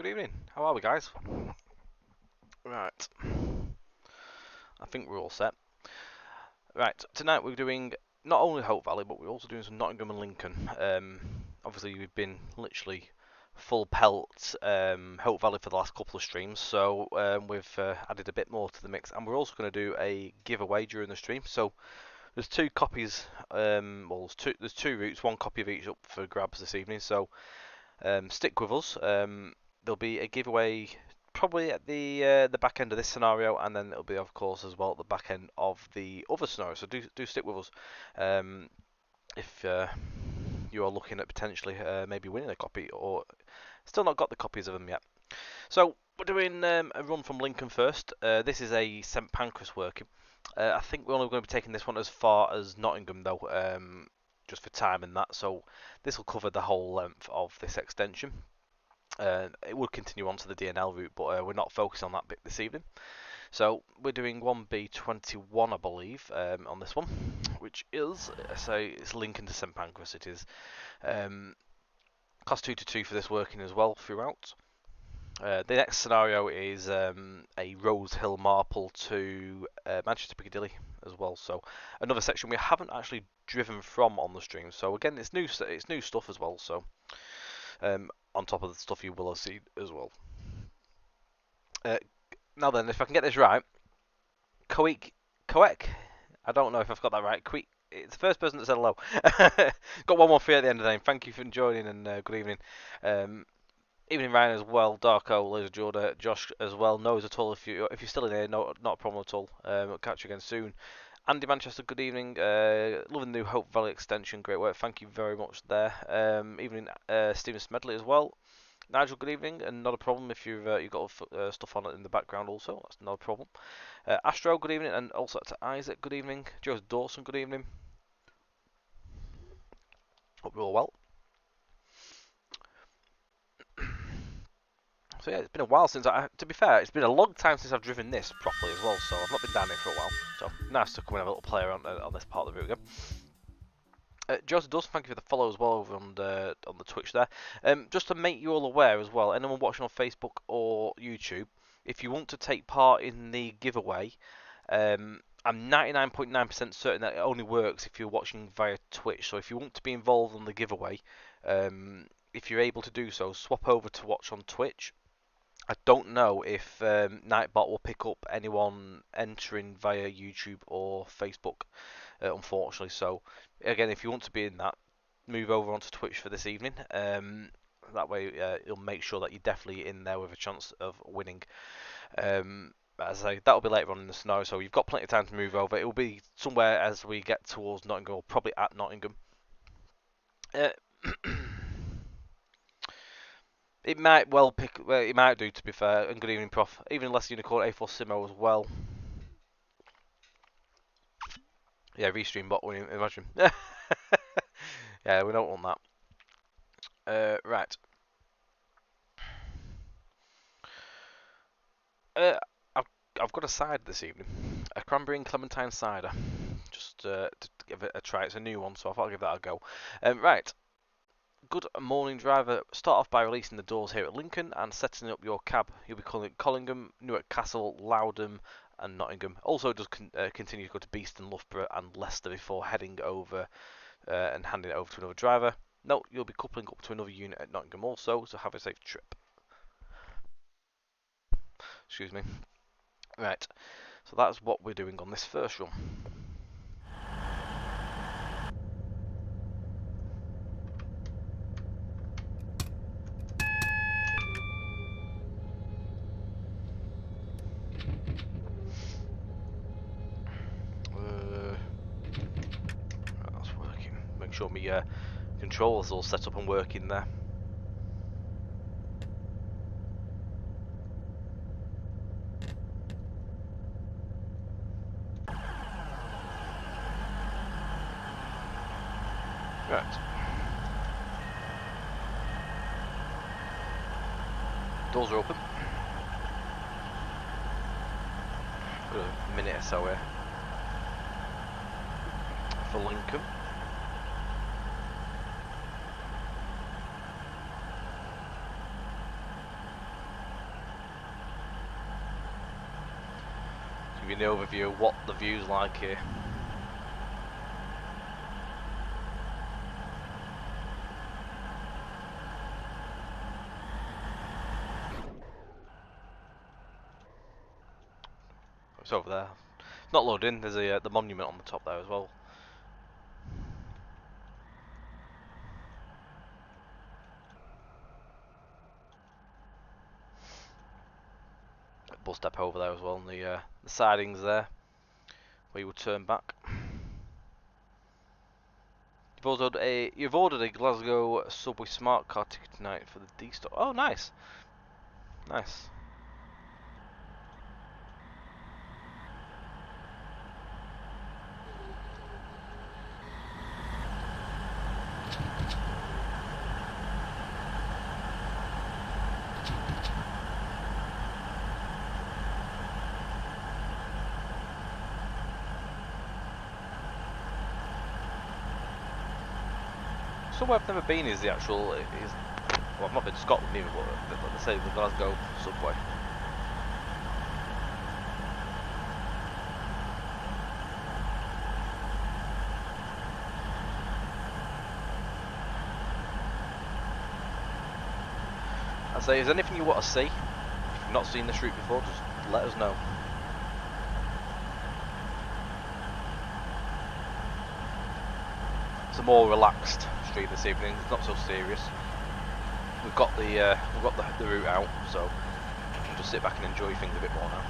Good evening. How are we, guys? Right. I think we're all set. Right. Tonight we're doing not only Hope Valley, but we're also doing some Nottingham and Lincoln. Obviously, we've been literally full pelt Hope Valley for the last couple of streams, so we've added a bit more to the mix, and we're also going to do a giveaway during the stream. So there's two copies. Well, there's two routes, one copy of each up for grabs this evening. So stick with us. There'll be a giveaway probably at the back end of this scenario, and then it'll be, of course, as well at the back end of the other scenario. So do stick with us if you are looking at potentially maybe winning a copy, or still not got the copies of them yet. So we're doing a run from Lincoln first. This is a St Pancras working. I think we're only going to be taking this one as far as Nottingham though, just for time and that. So this will cover the whole length of this extension. It would continue on to the DNL route, but we're not focusing on that bit this evening. So we're doing 1B21, I believe, on this one, which is, it's Lincoln to St Pancras. It is class 2 to 2 for this working as well throughout. The next scenario is a Rose Hill Marple to Manchester Piccadilly as well. So another section we haven't actually driven from on the stream. So again, it's new stuff as well. So on top of the stuff you will have seen as well. Now then, if I can get this right, Koek, I don't know if I've got that right. It's the first person that said hello. Got one more for you at the end of the name. Thank you for joining and good evening. Evening Ryan as well, Darko, Laser Jordan, Josh as well. Knows at all if you're still in here, not a problem at all. We'll catch you again soon. Andy Manchester, good evening. Loving the new Hope Valley extension, great work. Thank you very much there. Evening Stephen Smedley as well. Nigel, good evening, and not a problem if you've got stuff on it in the background also. That's not a problem. Astro, good evening, and also to Isaac, good evening. Joseph Dawson, good evening. Hope you're all well. So yeah, it's been a while since to be fair, it's been a long time since I've driven this properly as well, so I've not been down here for a while. So nice to come and have a little play around on this part of the route again. Joseph Dawson, thank you for the follow as well over on the Twitch there. Just to make you all aware as well, anyone watching on Facebook or YouTube, if you want to take part in the giveaway, I'm 99.9% certain that it only works if you're watching via Twitch. So if you want to be involved on the giveaway, if you're able to do so, swap over to watch on Twitch. I don't know if Nightbot will pick up anyone entering via YouTube or Facebook, unfortunately. So, again, if you want to be in that, move over onto Twitch for this evening. That way, you'll make sure that you're definitely in there with a chance of winning. As I say, that'll be later on in the scenario, so you've got plenty of time to move over. It will be somewhere as we get towards Nottingham, or probably at Nottingham. It might well pick. Well, it might do, to be fair. And good evening, Prof. Even less unicorn A4 Simo as well. Yeah, restream bot. Imagine. Yeah, we don't want that. Right. I've got a cider this evening. A cranberry and clementine cider. Just to give it a try. It's a new one, so I thought I'd give that a go. Right. Good morning, driver. Start off by releasing the doors here at Lincoln and setting up your cab. You'll be calling Collingham, Newark Castle, Loudham and Nottingham. Also, it does continue to go to Beeston, Loughborough and Leicester before heading over and handing it over to another driver. No, you'll be coupling up to another unit at Nottingham also, so have a safe trip. Excuse me. Right, so that's what we're doing on this first run. That's working. Make sure my controls all set up and working there. Right. Doors are open. Got a minute or so here for Lincoln. give you an overview of what the view's like here. It's over there. It's not loading. There's a the monument on the top there as well. Bus step over there as well, and the sidings there where you would turn back. You've ordered a Glasgow subway smart car ticket tonight for the D stop. Oh, nice, nice. Somewhere I've never been is the actual. Well, I've not been to Scotland either, but like they say, the Glasgow subway. I say, is there anything you want to see? If you've not seen this route before, just let us know. It's a more relaxed stream this evening. It's not so serious. We've got the route out, so we can just sit back and enjoy things a bit more now.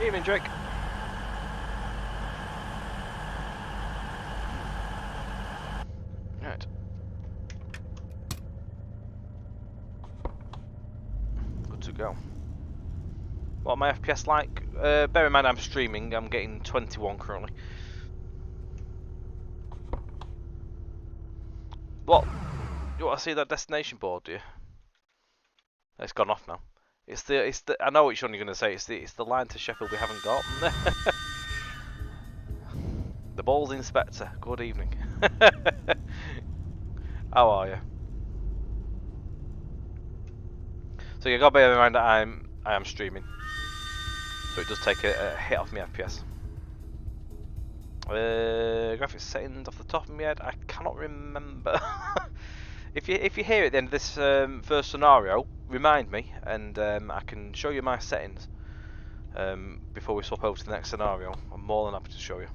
Evening, Drake. Right. Good to go. What are my FPS like? Bear in mind I'm streaming. I'm getting 21 currently. What? You want to see that destination board, do you? It's gone off now. It's the. I know what you're only going to say. It's the line to Sheffield we haven't got. The Balls Inspector. Good evening. How are you? So you got to bear in mind that I am streaming, so it does take a hit off my FPS. Graphics settings off the top of my head, I cannot remember. If you hear at the end of this first scenario, remind me, and I can show you my settings before we swap over to the next scenario. I'm more than happy to show you.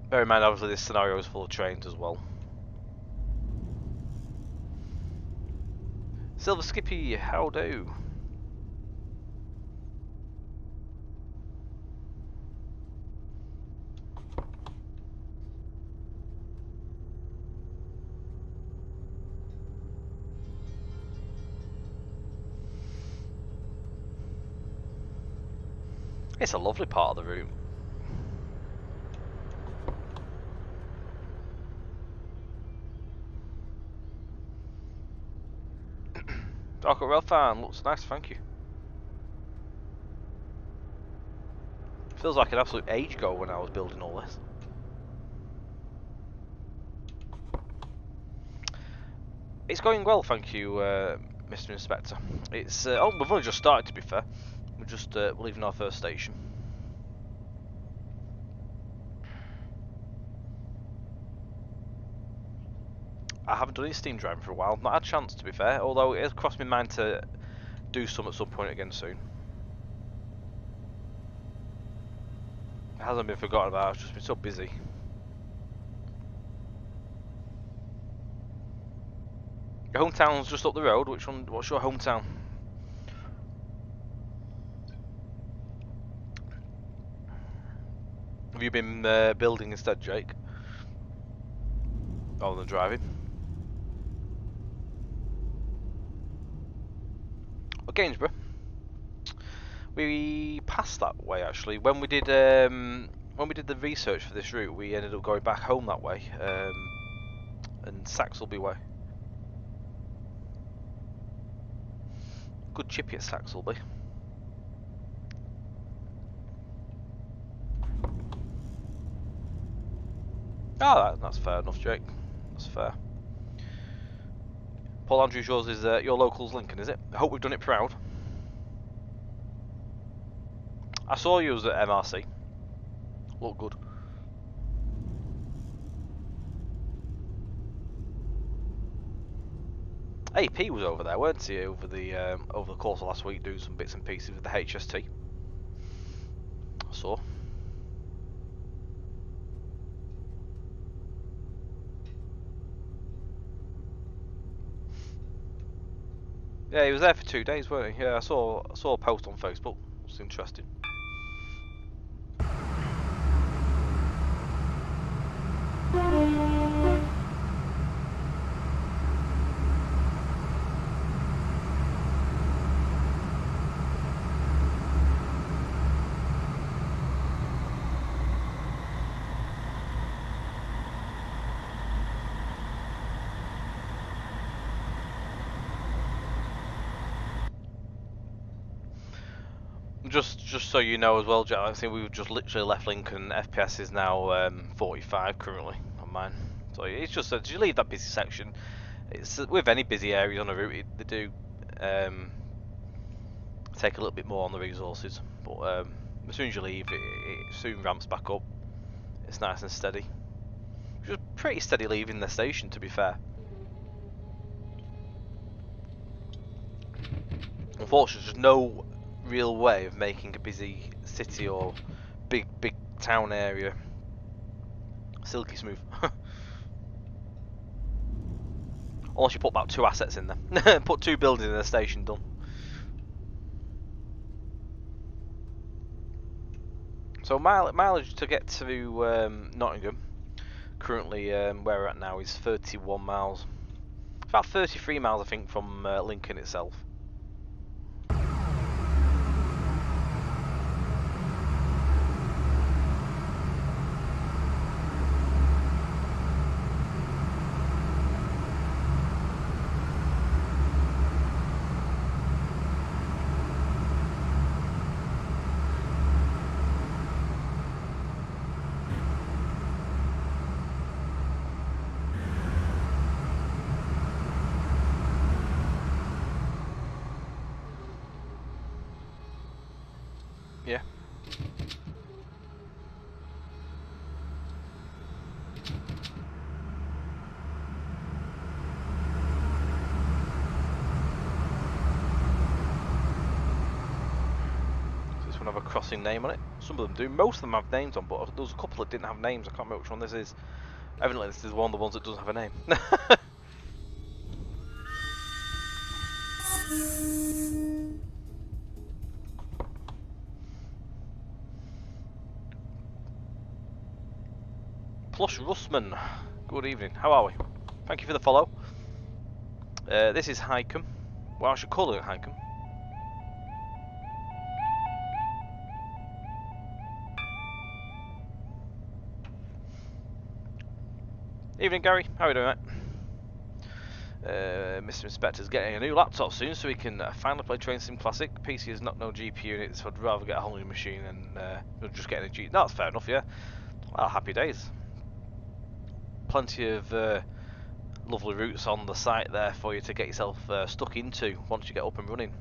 Bear in mind, obviously, this scenario is full of trains as well. Silver Skippy, how do? It's a lovely part of the route. Dark Rail fan, looks nice, thank you. Feels like an absolute age ago when I was building all this. It's going well, thank you, Mr. Inspector. It's oh, we've only just started, to be fair. We're just leaving our first station. I haven't done any steam driving for a while. Not had a chance, to be fair. Although it has crossed my mind to do some at some point again soon. It hasn't been forgotten about. I've just been so busy. Your hometown's just up the road. Which one? What's your hometown? Have you been building instead, Jake? Other than driving? Well, Gainsborough. We passed that way actually. When we did the research for this route, we ended up going back home that way, and Saxelby way. Good chippy at Saxelby. Ah, that's fair enough, Jake. That's fair. Paul Andrews, yours is your local's Lincoln, is it? I hope we've done it proud. I saw you at MRC. Looked good. AP was over there, weren't he? Over the course of last week, doing some bits and pieces with the HST. I saw. Yeah, he was there for 2 days, weren't he? Yeah, I saw a post on Facebook. It's interesting. Just so you know as well, Jack, I think we've just literally left Lincoln. FPS is now 45 currently on mine. So it's just that you leave that busy section. It's with any busy areas on a route, they do take a little bit more on the resources. But as soon as you leave, it soon ramps back up. It's nice and steady. Just pretty steady leaving the station, to be fair. Unfortunately, there's no real way of making a busy city or big town area silky smooth. Unless you put about 2 assets in there. Put 2 buildings in a station, done. So mileage to get to Nottingham, currently where we're at now, is 31 miles. About 33 miles, I think, from Lincoln itself. Yeah. Does this one have a crossing name on it? Some of them do. Most of them have names on, but there was a couple that didn't have names. I can't remember which one this is. Evidently, this is one of the ones that doesn't have a name. Plush Russman, good evening. How are we? Thank you for the follow. This is Highcombe. Well, I should call it Highcombe. Evening, Gary. How are you doing, mate? Mr. Inspector's getting a new laptop soon, so he can finally play Train Sim Classic. PC has not no GPU units, so I'd rather get a whole new machine than just getting a GPU. No, that's fair enough, yeah. Well, happy days. Plenty of lovely routes on the site there for you to get yourself stuck into once you get up and running.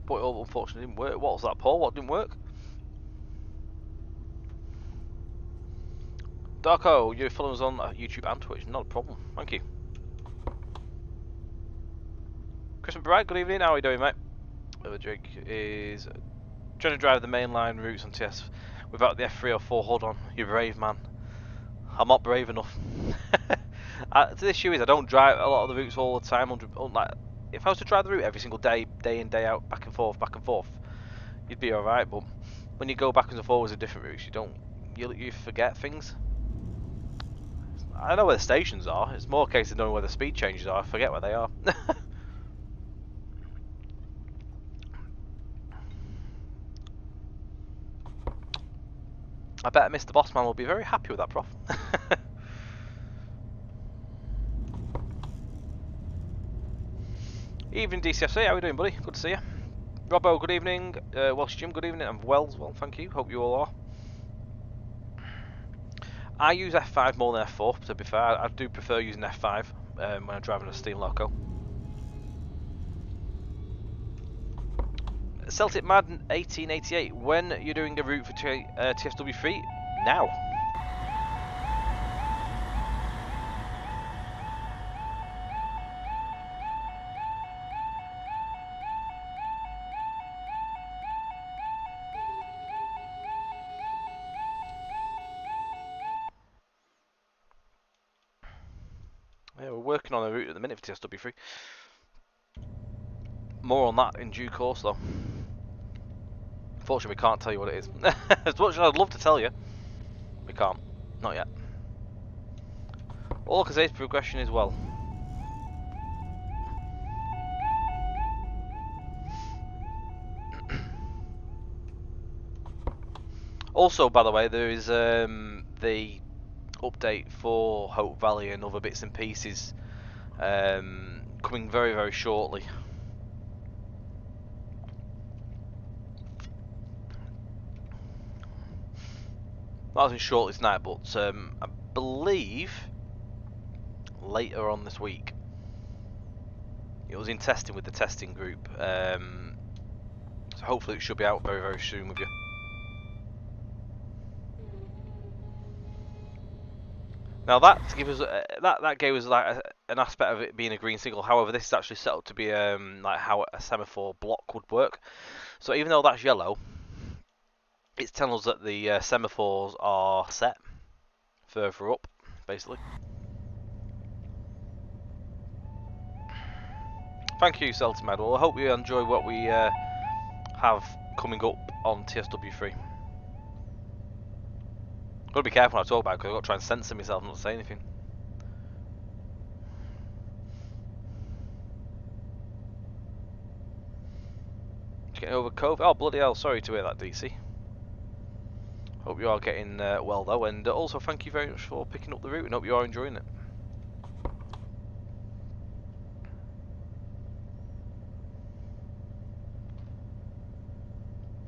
But it unfortunately didn't work. What was that, Paul? What didn't work? Darko, you're following us on YouTube and Twitch. Not a problem. Thank you. Chris McBride, good evening. How are you doing, mate? Jake is trying to drive the main line routes on TS without the F304. Hold on, you're brave, man. I'm not brave enough. The issue is I don't drive a lot of the routes all the time. Like, if I was to drive the route every single day, day in, day out, back and forth, you'd be alright. But when you go backwards and forwards of different routes, you forget things. I know where the stations are. It's more a case of knowing where the speed changes are. I forget where they are. I bet Mr. Bossman will be very happy with that, Prof. Evening, DCFC. How are we doing, buddy? Good to see you. Robbo, good evening. Welsh Jim, good evening. I'm well as well, thank you. Hope you all are. I use F5 more than F4, to be fair. I do prefer using F5 when I'm driving a Steam Loco. Celtic Mad 1888, when you're doing a route for TSW3? Now. Yeah, we're working on a route at the minute for TSW3. More on that in due course, though. Unfortunately, we can't tell you what it is. As much as I'd love to tell you, we can't. Not yet. All I can say is progression as well. Also, by the way, there is the update for Hope Valley and other bits and pieces coming very, very shortly. Not as in shortly tonight, but I believe later on this week. It was in testing with the testing group, so hopefully it should be out very, very soon with you. Now that gave us that gave us like an aspect of it being a green signal. However, this is actually set up to be like how a semaphore block would work. So even though that's yellow, it's telling us that the semaphores are set further up, basically. Thank you, Celtimed. Well, I hope you enjoy what we have coming up on TSW3. Gotta be careful when I talk about it because I've got to try and censor myself and not say anything. Just getting over COVID. Oh, bloody hell, sorry to hear that, DC. Hope you are getting well though, and also thank you very much for picking up the route and hope you are enjoying it.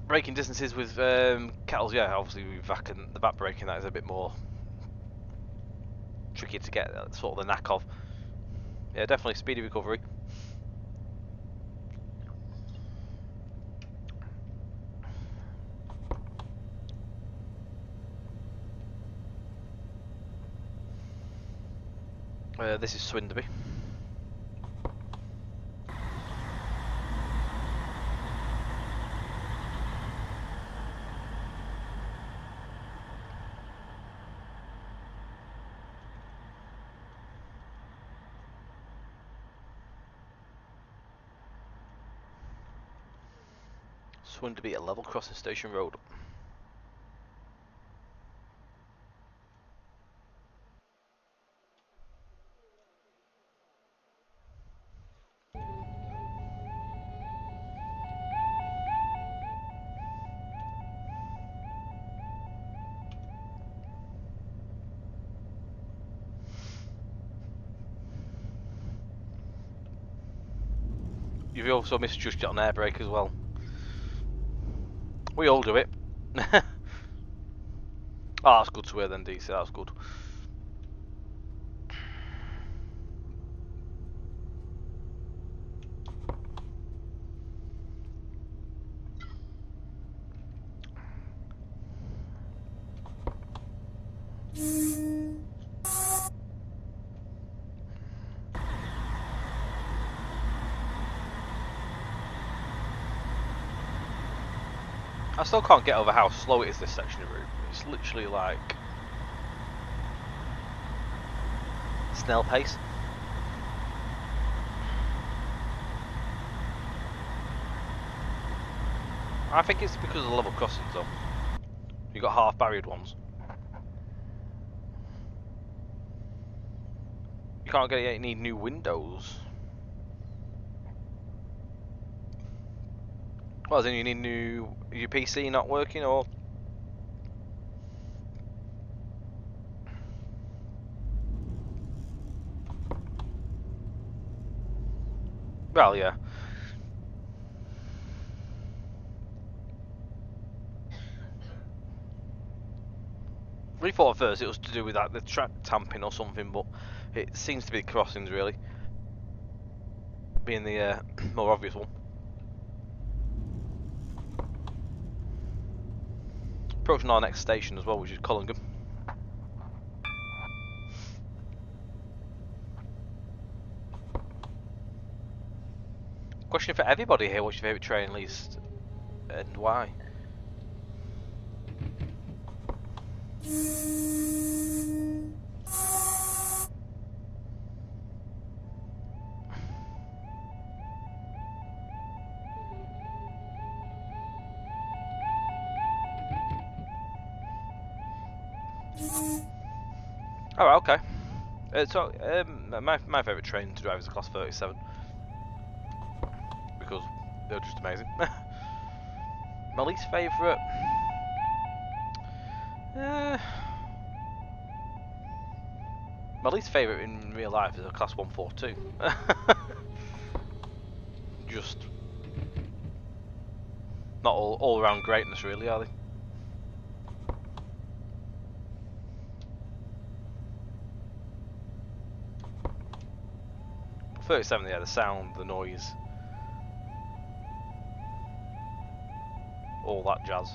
Braking distances with kettles, yeah, obviously with the back braking that is a bit more tricky to get sort of the knack of. Yeah, definitely speedy recovery. This is Swinderby. Swinderby at level crossing Station Road. You've also misjudged it on air brake as well. We all do it. Oh, that's good to hear then, DC. That's good. I still can't get over how slow it is, this section of route. It's literally like snail pace. I think it's because of the level crossings though. You got half barriered ones. You can't get it, you need new windows. Well, then you need your PC not working or? Well, yeah. We thought at first it was to do with the track tamping or something, but it seems to be the crossings really, being the more obvious one. Approaching our next station as well, which is Collingham. Question for everybody here: what's your favourite train least, and why? Oh, okay. My favourite train to drive is the Class 37 because they're just amazing. My least favourite, my least favourite in real life is a Class 142. Just not all around greatness, really, are they? 37, yeah, the sound, the noise, all that jazz.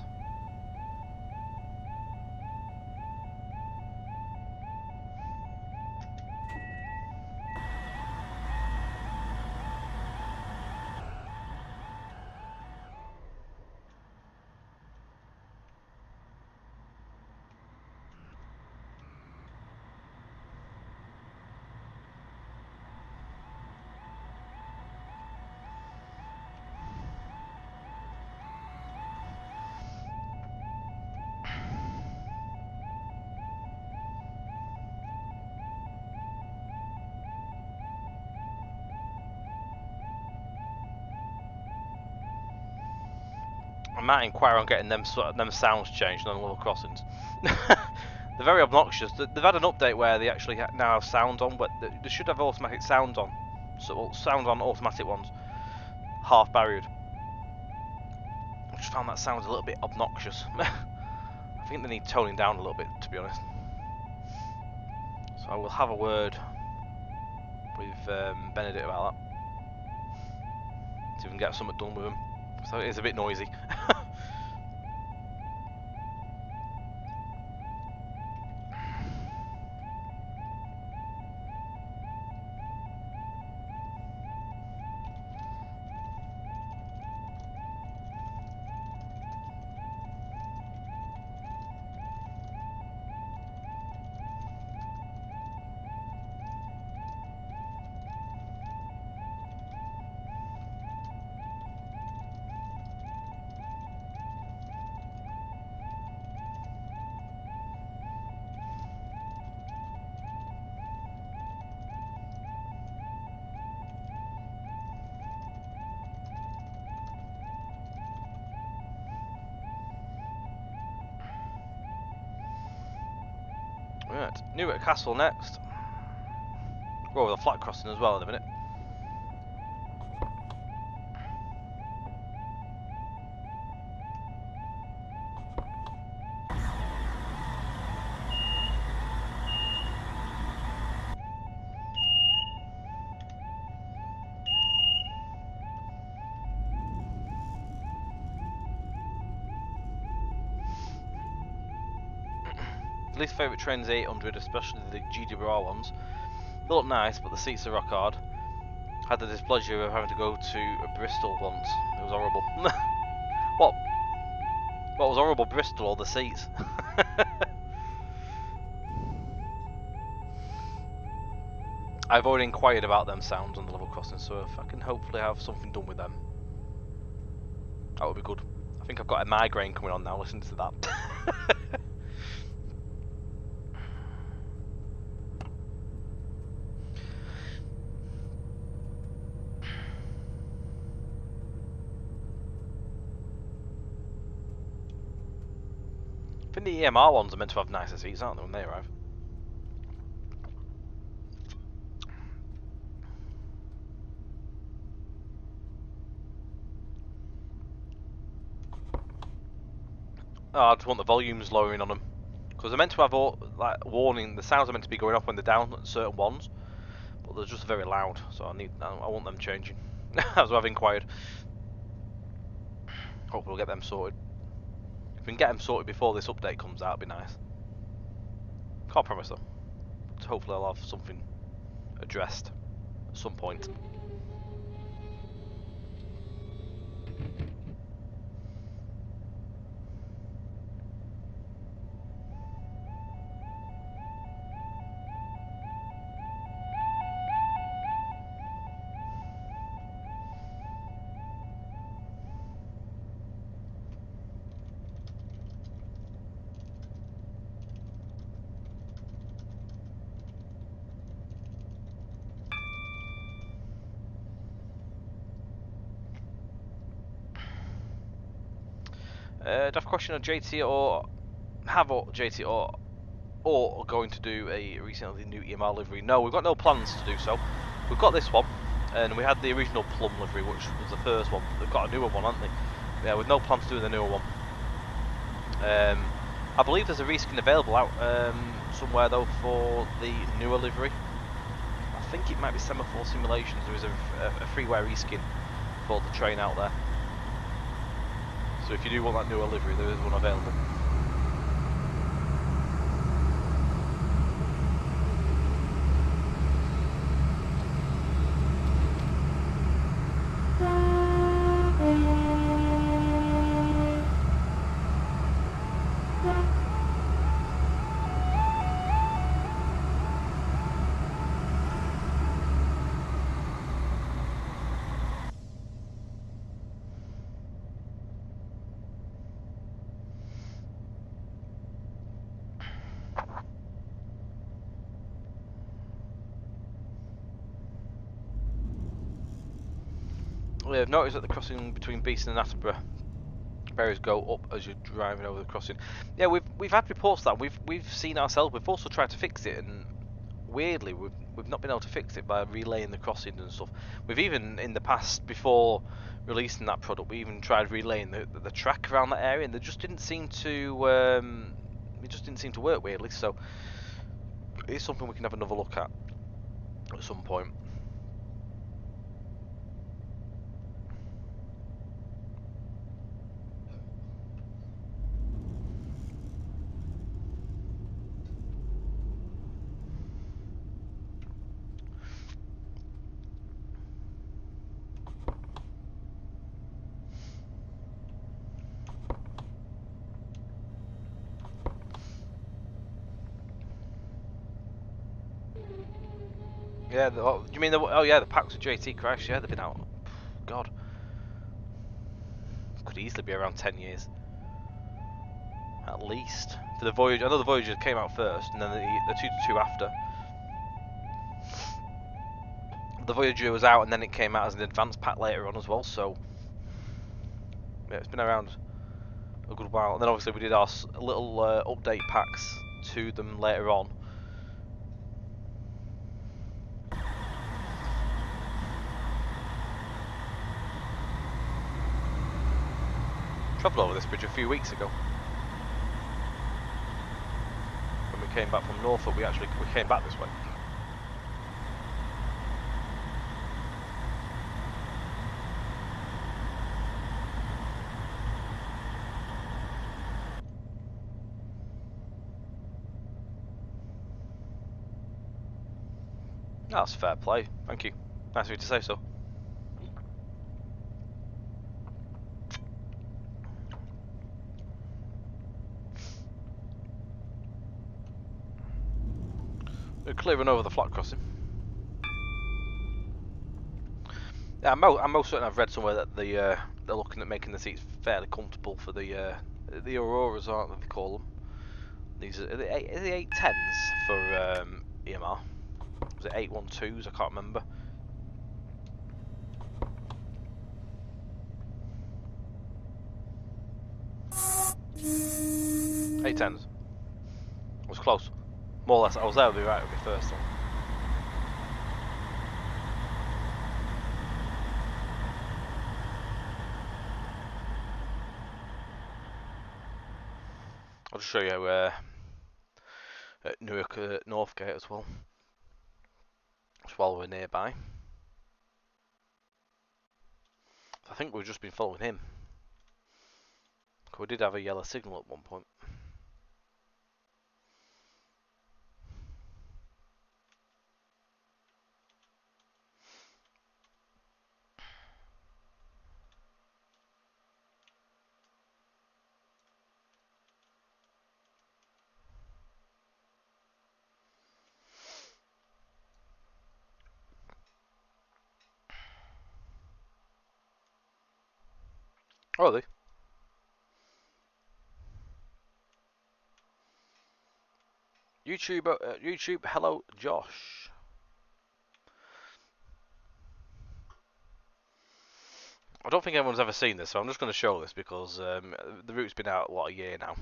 I might inquire on getting them sounds changed on level crossings. They're very obnoxious. They've had an update where they actually now have sound on, but they should have automatic sound on. So sound on automatic ones, half barriered. I just found that sounds a little bit obnoxious. I think they need toning down a little bit, to be honest. So I will have a word with Benedict about that. See if we can get something done with them. So it is a bit noisy. Right, Newark Castle next. Well, with a flat crossing as well in a minute. Least favourite trains 800, especially the GWR ones. They look nice, but the seats are rock hard. Had the displeasure of having to go to Bristol once. It was horrible. What? What was horrible, Bristol or the seats? I've already inquired about them sounds on the level crossing, so if I can hopefully have something done with them, that would be good. I think I've got a migraine coming on now, listen to that. I think the EMR ones are meant to have nicer seats, aren't they, when they arrive? Oh, I just want the volumes lowering on them. Because they're meant to have like warning. The sounds are meant to be going off when they're down at certain ones, but they're just very loud. So I want them changing. As I've inquired. Hopefully we'll get them sorted. If we can get them sorted before this update comes out, it'd be nice. Can't promise though. But hopefully I'll have something addressed at some point. Do I have a question on JT or have JT or going to do a recently new EMR livery? No, we've got no plans to do so. We've got this one, and we had the original Plum livery, which was the first one. They've got a newer one, haven't they? Yeah, with no plans to do the newer one. I believe there's a reskin available out somewhere though for the newer livery. I think it might be Semaphore Simulations. There is a freeware reskin for the train out there. So if you do want that newer livery, there is one available. I've noticed that the crossing between Beeston and Attenborough barriers go up as you're driving over the crossing. Yeah, we've had reports that we've seen ourselves. We've also tried to fix it, and weirdly we've not been able to fix it by relaying the crossings and stuff. We've even in the past, before releasing that product, we even tried relaying the track around that area, and they just didn't seem to work weirdly. So it's something we can have another look at some point. Yeah, you mean the packs of JT Crash? Yeah, they've been out. God, could easily be around 10 years, at least. For the Voyager, I know the Voyager came out first, and then the 222 after. The Voyager was out, and then it came out as an advanced pack later on as well. So yeah, it's been around a good while. And then obviously we did our little update packs to them later on. Travelled over this bridge a few weeks ago. When we came back from Norfolk, we came back this way. That's fair play. Thank you. Nice of you to say so. We're clearing over the flat crossing. Yeah, I'm most certain I've read somewhere that they're looking at making the seats fairly comfortable for the Auroras, aren't they call them? These are the 810s for EMR. Was it 812s? I can't remember. 810s. I was close. More or less, I was there with me right with me first one. I'll just show you at Newark Northgate as well. Just while we're nearby. I think we've just been following him. We did have a yellow signal at one point. Oh, are they? YouTube, hello, Josh. I don't think anyone's ever seen this, so I'm just going to show this because the route's been out, what, a year now.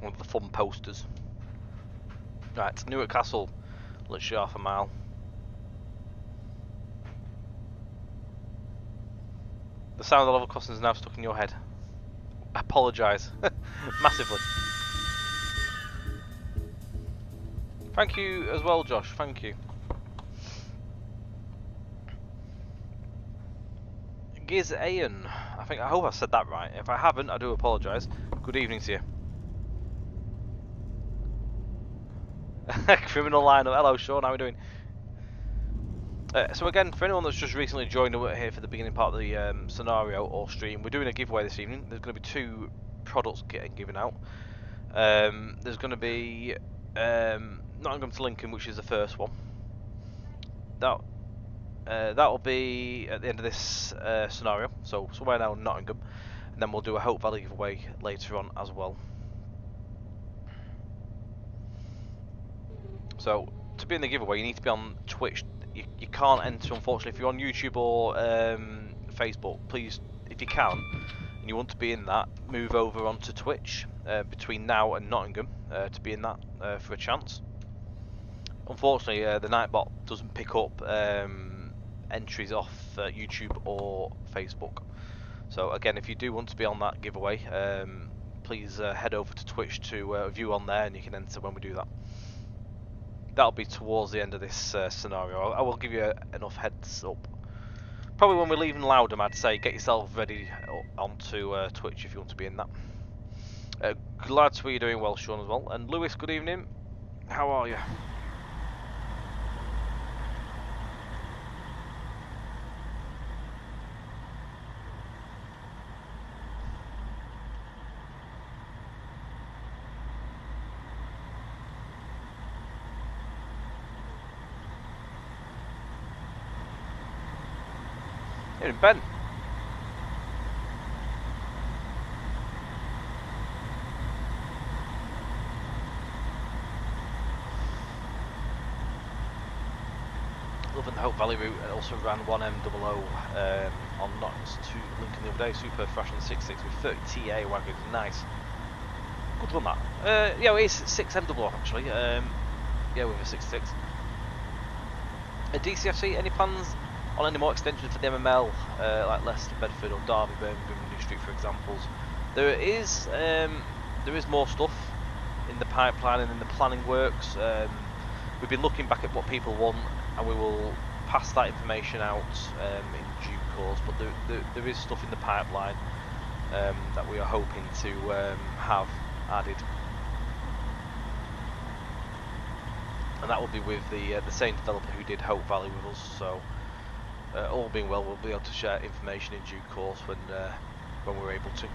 One of the fun posters. Right, Newark Castle, literally half a mile. The sound of the level crossing is now stuck in your head. I apologise. Massively. Thank you as well, Josh. Thank you. Giz Ayan. I hope I said that right. If I haven't, I do apologise. Good evening to you. Criminal lineup. Hello, Sean. How are we doing? So again, for anyone that's just recently joined here for the beginning part of the scenario or stream, we're doing a giveaway this evening. There's going to be 2 products getting given out. There's going to be Nottingham to Lincoln, which is the first one. That'll be at the end of this scenario, so somewhere now in Nottingham, and then we'll do a Hope Valley giveaway later on as well. So to be in the giveaway, you need to be on Twitch. You can't enter, unfortunately. If you're on YouTube or Facebook, please, if you can, and you want to be in that, move over onto Twitch between now and Nottingham to be in that for a chance. Unfortunately, the Nightbot doesn't pick up entries off YouTube or Facebook. So again, if you do want to be on that giveaway, please head over to Twitch to view on there, and you can enter when we do that. That'll be towards the end of this scenario. I will give you enough heads up. Probably when we're leaving Loudham, I'd say get yourself ready onto Twitch if you want to be in that. Glad to hear you're doing well, Sean, as well. And Lewis, good evening. How are you? Hey, Ben. Loving the Hope Valley route. I also ran 1M00 on Knox to Lincoln the other day. Super fresh on 66 with 30 TA wagons. Nice. Good run that. Yeah, it is 6M00 actually. Yeah, with a 66. DCFC, any plans on any more extensions for the MML, like Leicester, Bedford, or Derby, Birmingham, New Street, for examples? There is more stuff in the pipeline and in the planning works. We've been looking back at what people want, and we will pass that information out in due course. But there is stuff in the pipeline that we are hoping to have added, and that will be with the same developer who did Hope Valley with us. So all being well, we'll be able to share information in due course when we're able to.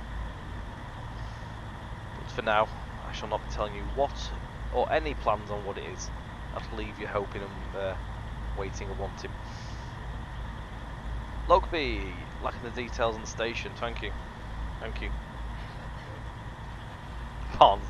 But for now, I shall not be telling you what or any plans on what it is. I'll leave you hoping and waiting and wanting. Logby, lacking the details on the station. Thank you. Thank you. Pons.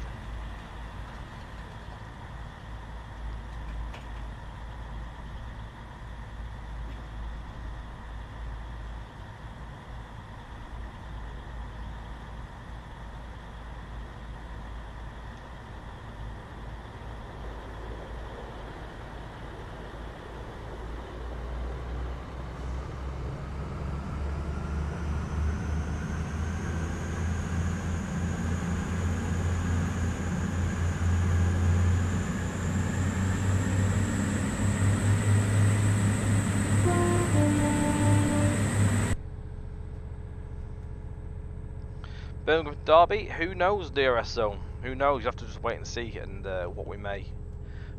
Birmingham Derby. Who knows, DRS zone? Who knows? You have to just wait and see, and what we may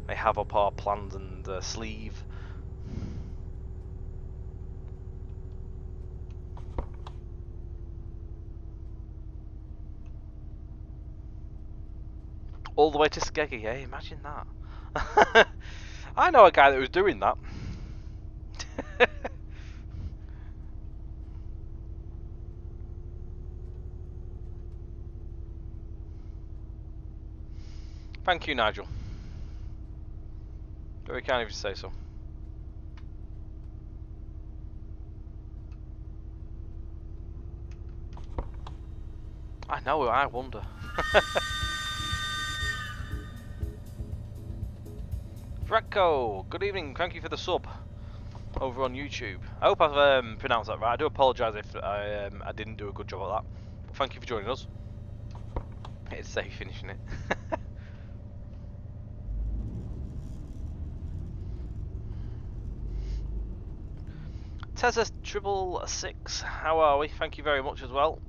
have up our plans and sleeve. All the way to Skeggy, eh? Imagine that. I know a guy that was doing that. Thank you, Nigel. Very kind of you to say so. I know, I wonder. Frecko, good evening, thank you for the sub over on YouTube. I hope I've pronounced that right. I do apologise if I didn't do a good job at that. But thank you for joining us. It's safe finishing it. Tessa 666, how are we? Thank you very much as well.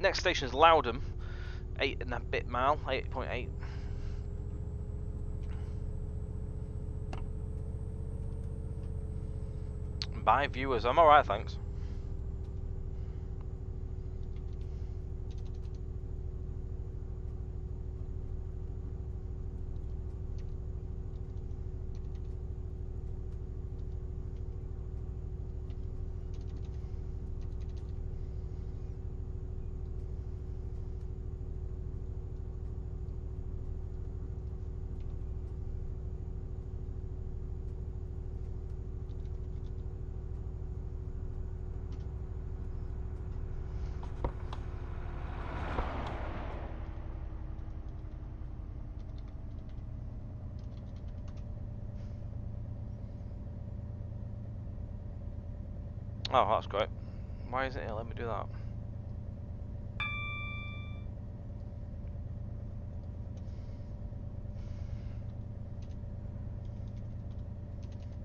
Next station is Loudham, 8 and a bit mile, 8.8. Bye viewers, I'm alright thanks. Oh, that's great. Why isn't it? Let me do that.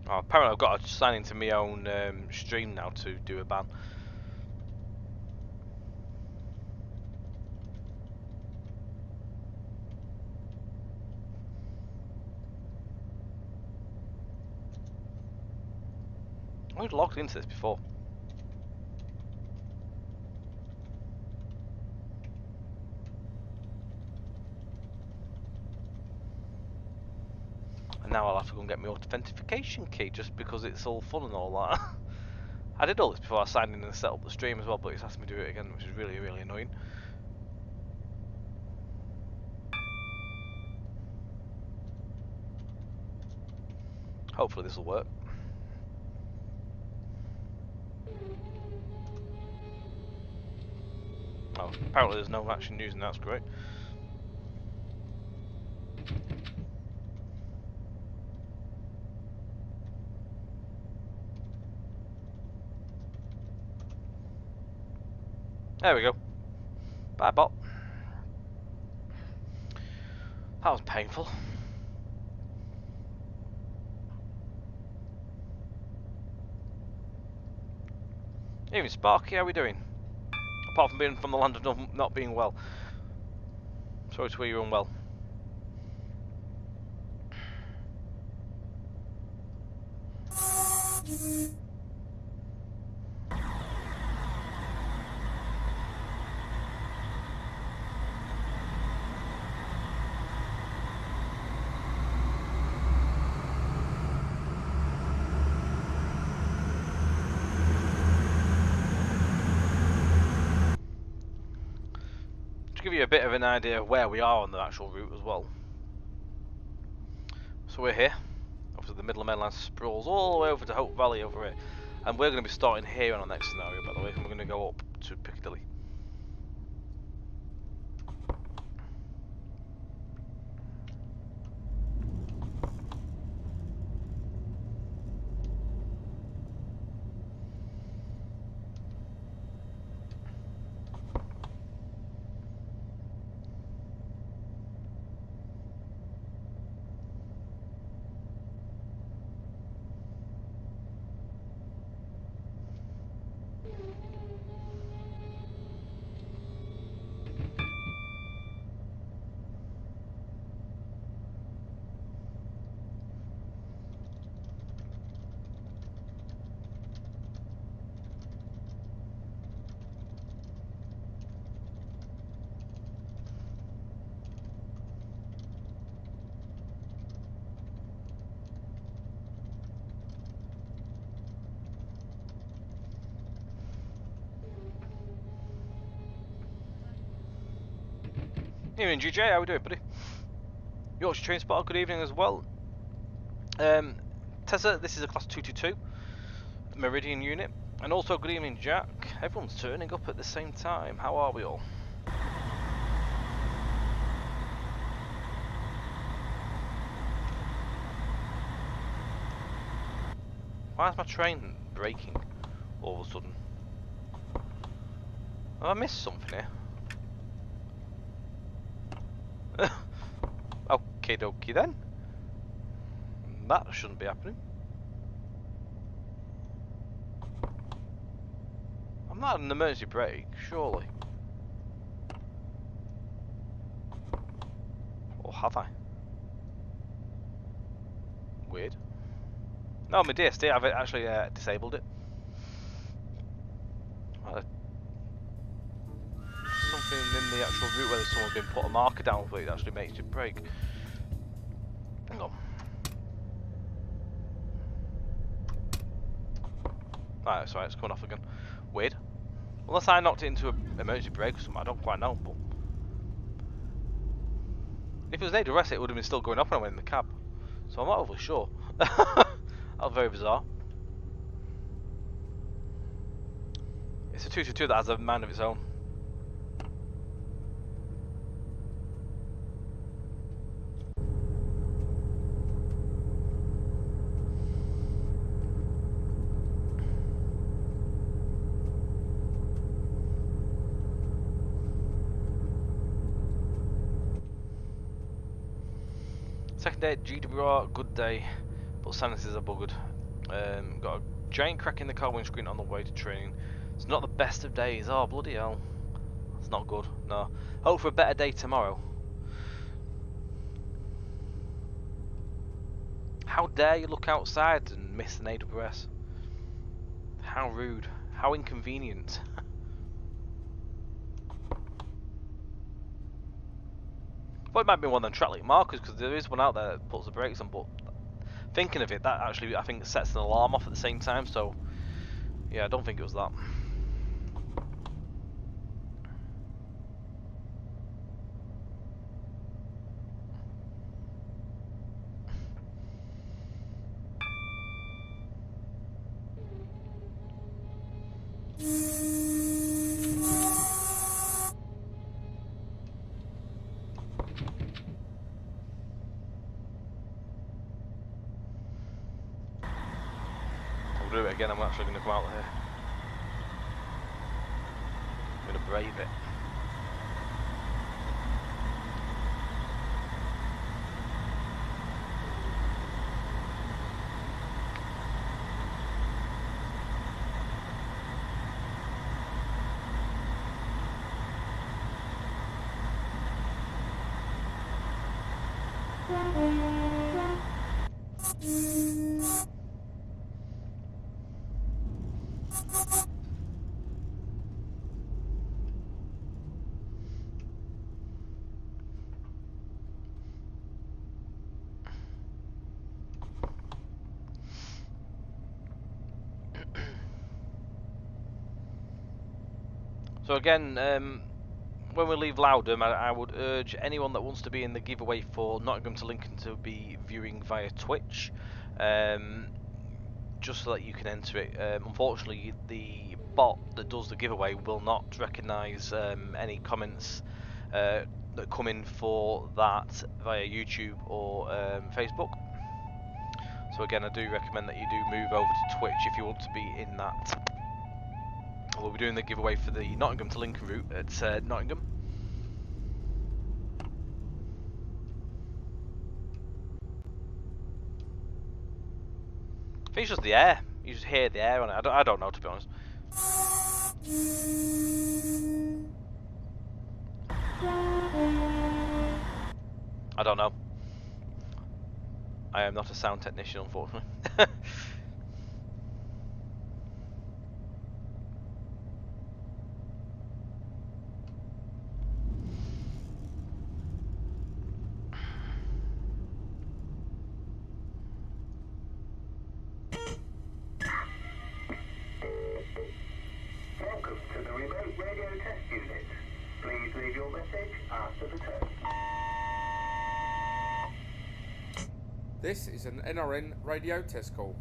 Oh, apparently I've got to sign into my own stream now to do a ban. I was logged into this before. And now I'll have to go and get my authentication key just because it's all fun and all that. I did all this before I signed in and set up the stream as well, but it's asked me to do it again, which is really, really annoying. Hopefully this will work. Oh, apparently there's no action news and that's great. There we go. Bye, bot. That was painful. Even Sparky, how are we doing? Apart from being from the land of not being well. Sorry to hear you're unwell. To give you a bit of an idea of where we are on the actual route as well. So we're here. Obviously the Midland Main Line sprawls all the way over to Hope Valley over here. And we're going to be starting here on our next scenario, by the way, and we're going to go up to Piccadilly. Evening, GJ. How we doing, buddy? Yorkshire Train Spotter. Good evening as well. Tessa, this is a class 222 Meridian unit, and also good evening, Jack. Everyone's turning up at the same time. How are we all? Why is my train braking all of a sudden? Have I missed something here? Okie dokie then. That shouldn't be happening. I'm not an emergency brake, surely. Or have I? Weird. No, my DSD, I've actually disabled it. Something in the actual route where someone's been put a marker down for it actually makes it brake. Hang on. Right, sorry, it's coming off again. Weird. Unless I knocked it into an emergency brake or something, I don't quite know. But if it was AWS, it would have been still going up when I went in the cab. So I'm not overly sure. That was very bizarre. It's a 222 that has a mind of its own. Second day at GWR, good day, but sinuses are buggered. Got a giant crack in the car windscreen on the way to training. It's not the best of days. Oh, bloody hell. That's not good, no. Hope for a better day tomorrow. How dare you look outside and miss an AWS? How rude. How inconvenient. Well, it might be one of them track link markers, because there is one out there that puts the brakes on, but thinking of it, that actually, I think, sets an alarm off at the same time, so yeah, I don't think it was that. I'll do it again, I'm actually going to come out of here. I'm going to brave it. So again, when we leave Loudham, I would urge anyone that wants to be in the giveaway for Nottingham to Lincoln to be viewing via Twitch, just so that you can enter it. Unfortunately, the bot that does the giveaway will not recognise any comments that come in for that via YouTube or Facebook. So again, I do recommend that you do move over to Twitch if you want to be in that. We'll be doing the giveaway for the Nottingham to Lincoln route at Nottingham. I think it's just the air. You just hear the air on it. I don't know, to be honest. I don't know. I am not a sound technician, unfortunately. Welcome to the remote radio test unit. Please leave your message after the tone. This is an NRN radio test call.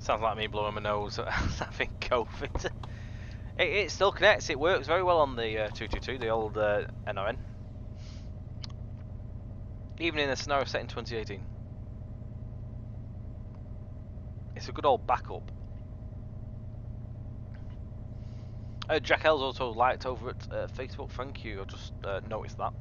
Sounds like me blowing my nose having COVID. It still connects. It works very well on the 222, the old NRN. Even in a scenario set in 2018. It's a good old backup. Jack L's also liked over at Facebook. Thank you. I just noticed that.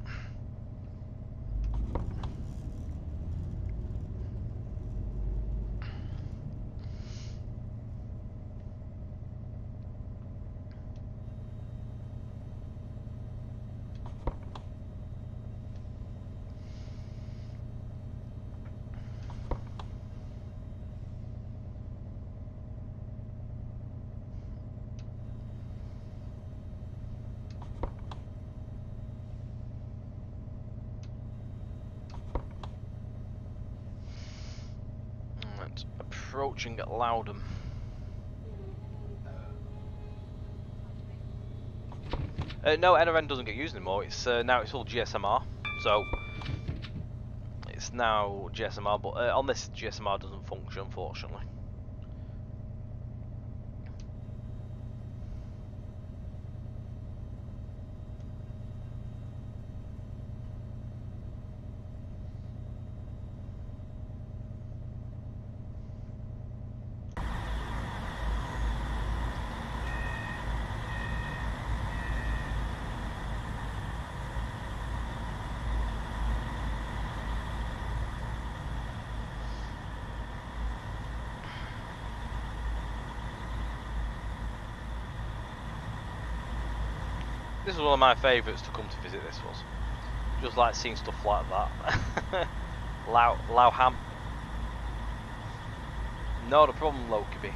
Right, approaching at Loudon. No, NRN doesn't get used anymore. It's now it's all GSMR, so it's now GSMR. But on this, GSMR doesn't function, unfortunately. This was one of my favourites to come to visit. This was just like seeing stuff like that. Lowham. Not a problem, Lokeby.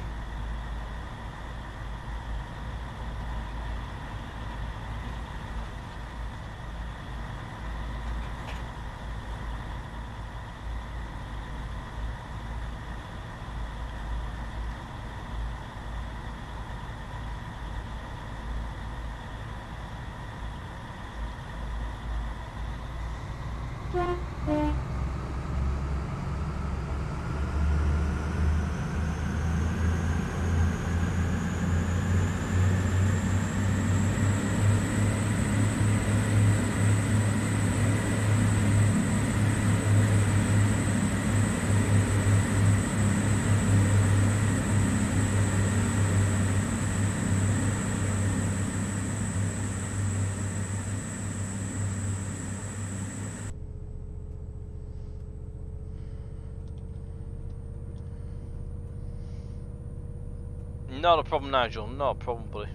Not a problem, Nigel. Not a problem, buddy.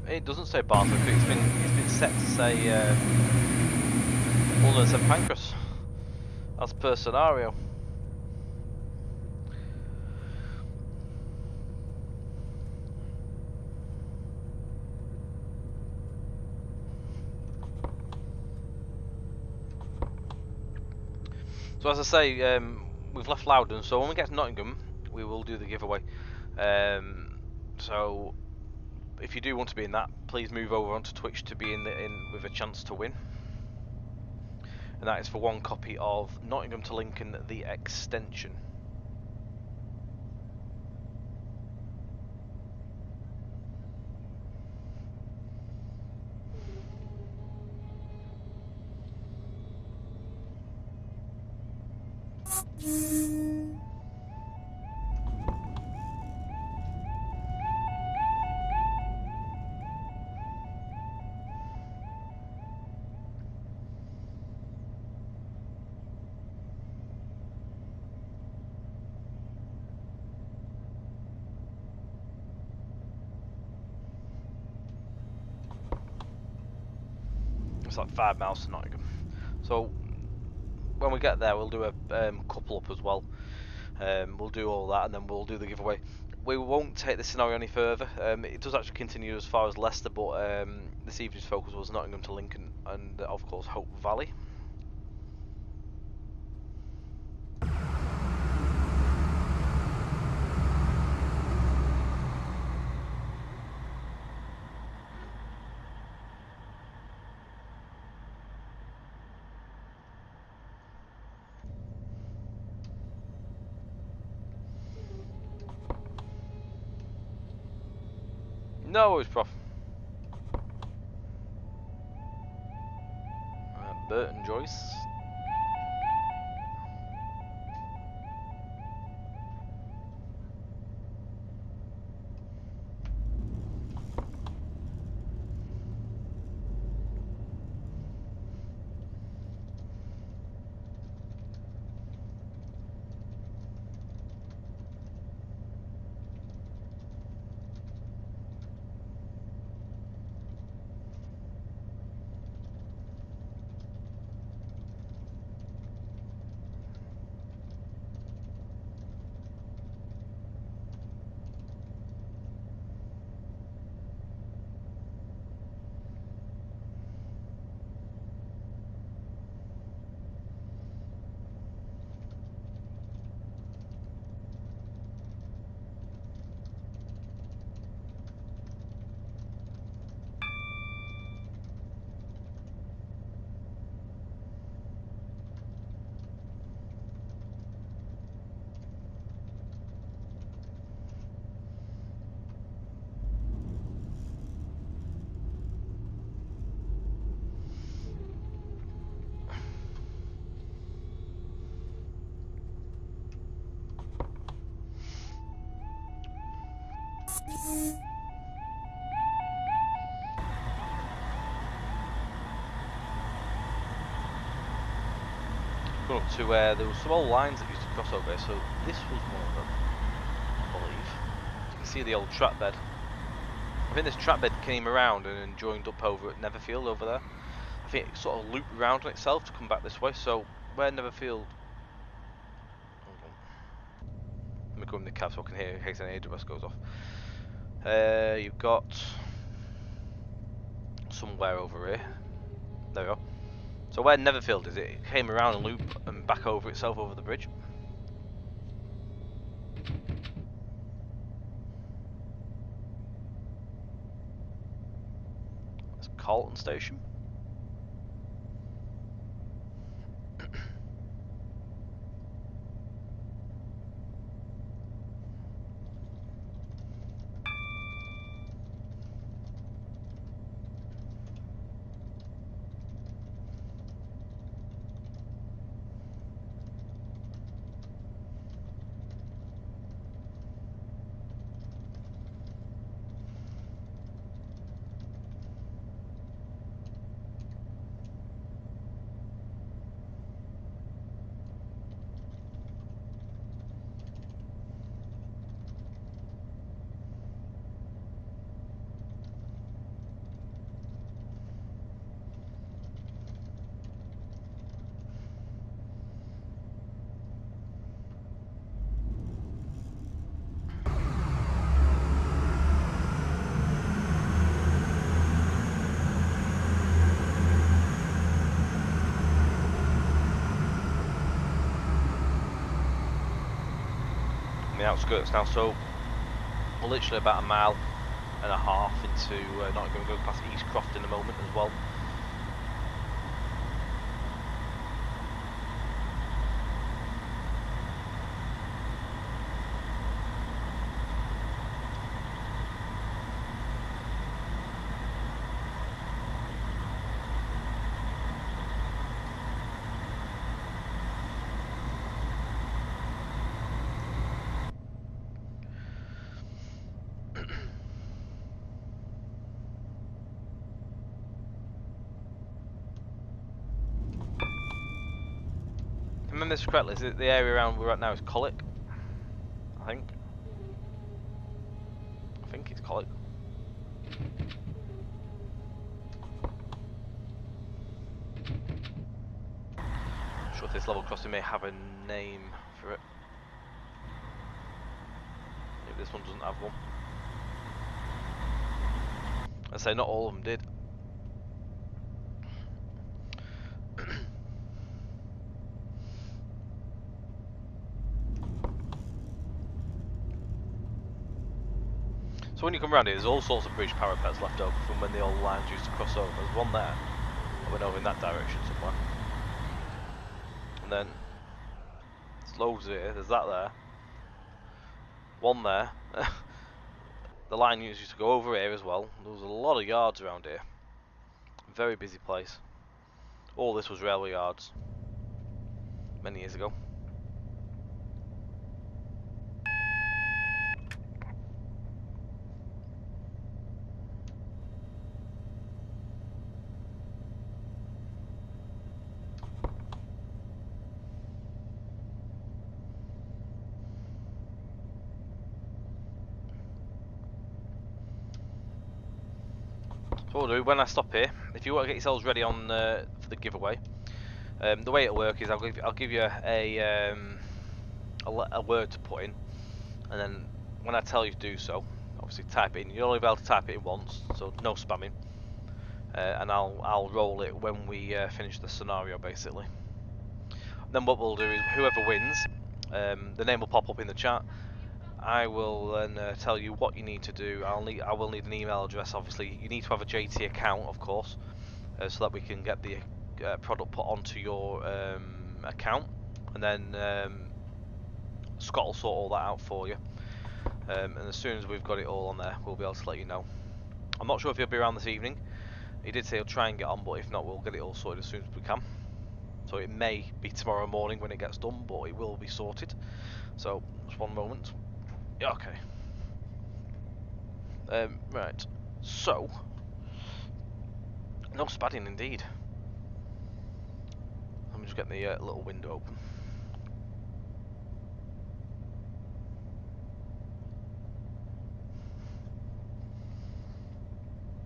It doesn't say Barnsley. It's been set to say London St Pancras as per scenario. So as I say, we've left Loudon, so when we get to Nottingham, we will do the giveaway. So if you do want to be in that, please move over onto Twitch to be in with a chance to win. And that is for one copy of Nottingham to Lincoln, the extension. It's like 5 miles to Nottingham. So when we get there, we'll do a couple up as well. We'll do all that, and then we'll do the giveaway. we won't take this scenario any further. It does actually continue as far as Leicester, but this evening's focus was Nottingham to Lincoln and, of course, Hope Valley. No worries, Prof. Burton Joyce. Going up to where there was some old lines that used to cross over, so this was one of them, I believe. You can see the old trap bed. I think this trap bed came around and then joined up over at Netherfield over there. I think it sort of looped around on itself to come back this way, so where Netherfield... Hold on. Let me go in the cab so I can hear in case any AWS goes off. You've got somewhere over here. There we go. So where Netherfield is, it came around and looped and back over itself over the bridge. That's Carlton Station. The outskirts now, so we're literally about a mile and a half into Nottingham, going past East Croft in a moment as well. Remember this correctly, is it the area around we're at now is Colic? I think it's Colic. Not sure if this level crossing may have a name for it. Maybe this one doesn't have one. I say not all of them did. So when you come around here, there's all sorts of bridge parapets left over from when the old lines used to cross over. There's one there, that went over in that direction somewhere. And then, there's loads here, there's that there. One there. The line used to go over here as well. There was a lot of yards around here. Very busy place. All this was railway yards. Many years ago. So what we'll do, when I stop here, if you want to get yourselves ready on for the giveaway, the way it'll work is I'll give you a word to put in, and then when I tell you to do so, obviously type it in. You'll only be able to type it in once, so no spamming. And I'll roll it when we finish the scenario, basically. Then what we'll do is whoever wins, the name will pop up in the chat. I will then tell you what you need to do. I will need an email address. Obviously, you need to have a JT account, of course, so that we can get the product put onto your account, and then Scott will sort all that out for you. And as soon as we've got it all on there, we'll be able to let you know. I'm not sure if he'll be around this evening. He did say he'll try and get on, but if not, we'll get it all sorted as soon as we can. So it may be tomorrow morning when it gets done, but it will be sorted. So, just one moment. Okay. Right. So, no spadding indeed. Let me just get the little window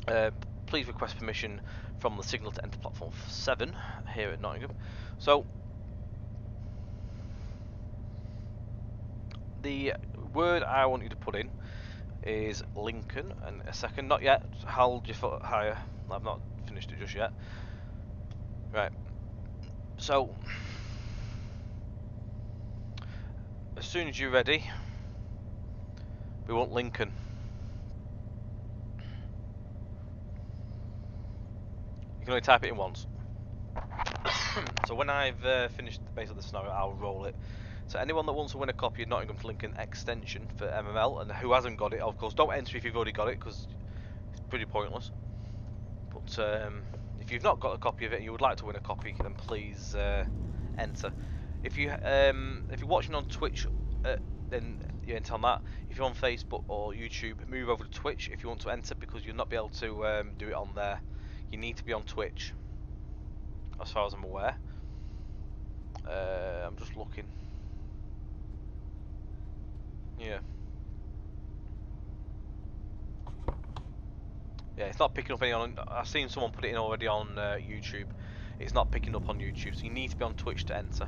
open. Please request permission from the signal to enter platform 7 here at Nottingham. So, the word I want you to put in is Lincoln, and a second, not yet, hold your foot higher, I've not finished it just yet. Right, so, as soon as you're ready, we want Lincoln. You can only type it in once. So when I've finished basically the scenario, I'll roll it. So anyone that wants to win a copy of Nottingham to Lincoln extension for MML, and who hasn't got it, of course, don't enter if you've already got it, because it's pretty pointless. But if you've not got a copy of it and you would like to win a copy, then please enter. If you're watching on Twitch, then you enter on that. If you're on Facebook or YouTube, move over to Twitch if you want to enter, because you'll not be able to do it on there. You need to be on Twitch, as far as I'm aware. I'm just looking. Yeah. Yeah, it's not picking up any on. I've seen someone put it in already on YouTube. It's not picking up on YouTube, so you need to be on Twitch to enter.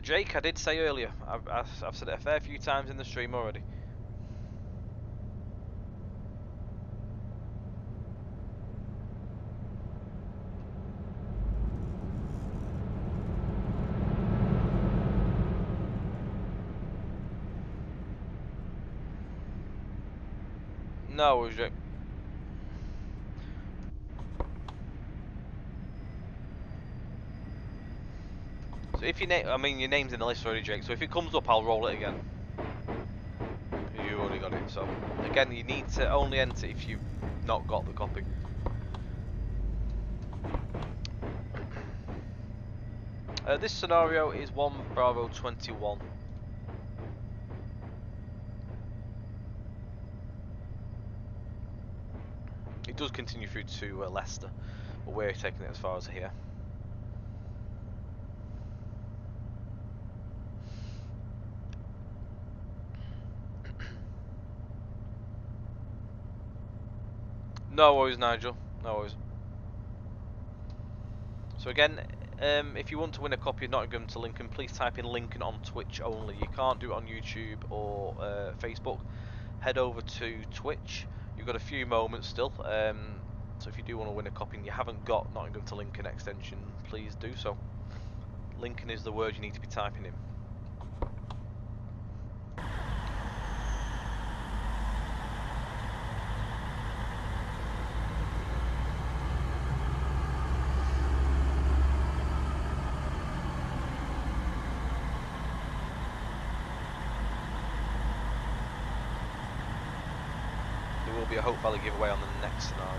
Jake, I did say earlier. I've said it a fair few times in the stream already. No worries, Jake. So if your name, I mean your name's in the list already, Jake. So if it comes up, I'll roll it again. You already got it. So again, you need to only enter if you've not got the copy. This scenario is 1 Bravo 21. It does continue through to Leicester, but we're taking it as far as here. No worries, Nigel. No worries. So again, If you want to win a copy of Nottingham to Lincoln, please type in Lincoln on Twitch only. You can't do it on YouTube or Facebook. Head over to Twitch. You've got a few moments still. So if you do want to win a copy and you haven't got Nottingham to Lincoln extension, please do so. Lincoln is the word you need to be typing in. There will be a Hope Valley giveaway on the next scenario.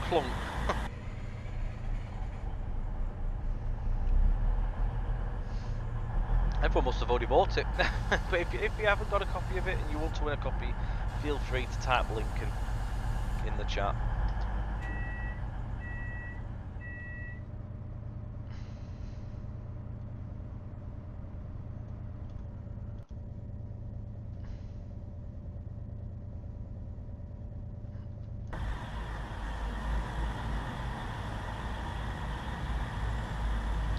Clunk. Everyone must have already bought it. But if you haven't got a copy of it and you want to win a copy, feel free to type Lincoln in the chat.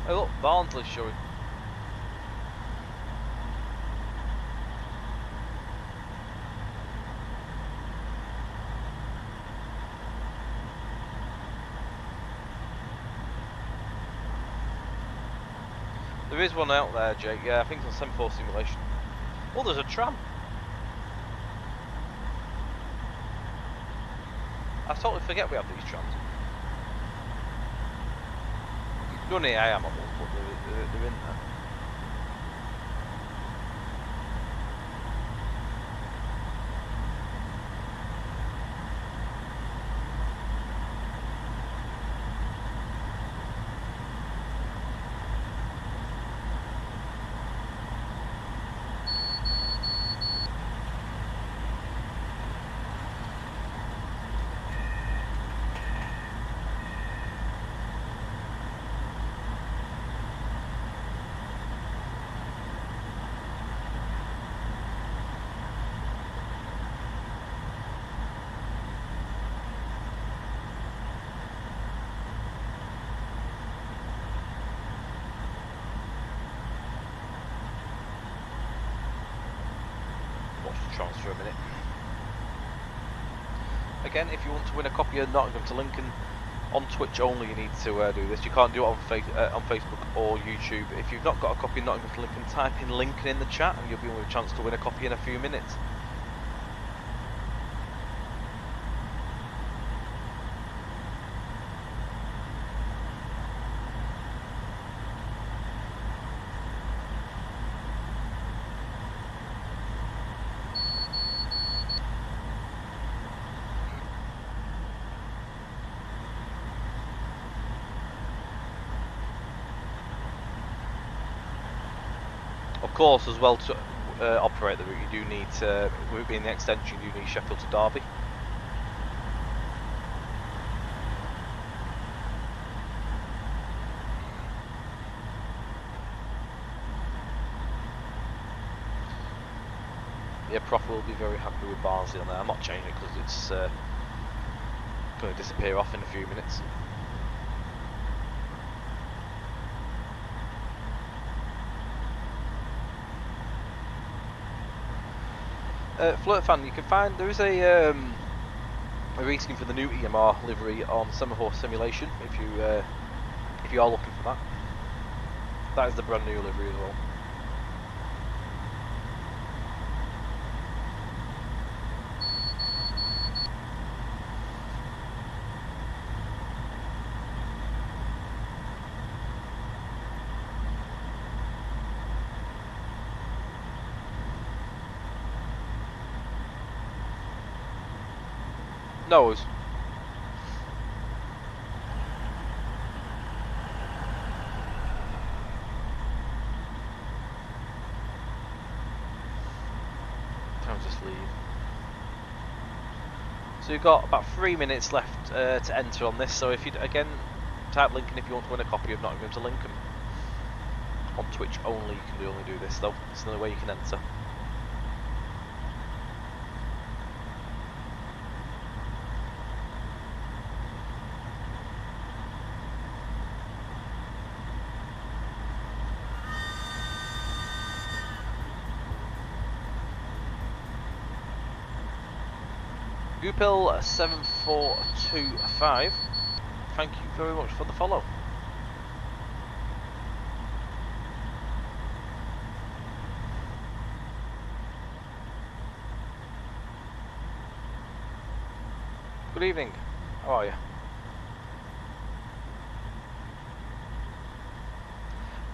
Oh look, Barnsley's showing. There is one out there, Jake. Yeah, I think it's on 7-4 simulation. Oh, there's a tram. I totally forget we have these trams. None here I am on one, but they're in there. Transfer a minute. Again, if you want to win a copy of Nottingham to Lincoln on Twitch only, you need to do this. You can't do it on Facebook or YouTube. If you've not got a copy of Nottingham to Lincoln, type in Lincoln in the chat and you'll be with a chance to win a copy in a few minutes. Of course, as well, to operate the route, you do need to, with it being the extension, you do need Sheffield to Derby. Yeah, Prof will be very happy with Barnsley on there. I'm not changing it because it's going to disappear off in a few minutes. Flirt fan, you can find there is a reskin for the new EMR livery on Semaphore Simulation if you are looking for that. That is the brand new livery as well. No worries. Time to just leave. So you've got about 3 minutes left to enter on this. So if you again, type Lincoln if you want to win a copy of Nottingham to Lincoln. On Twitch only, you can only do this though. It's the only way you can enter. Goopil 7425. Thank you very much for the follow. Good evening. How are you?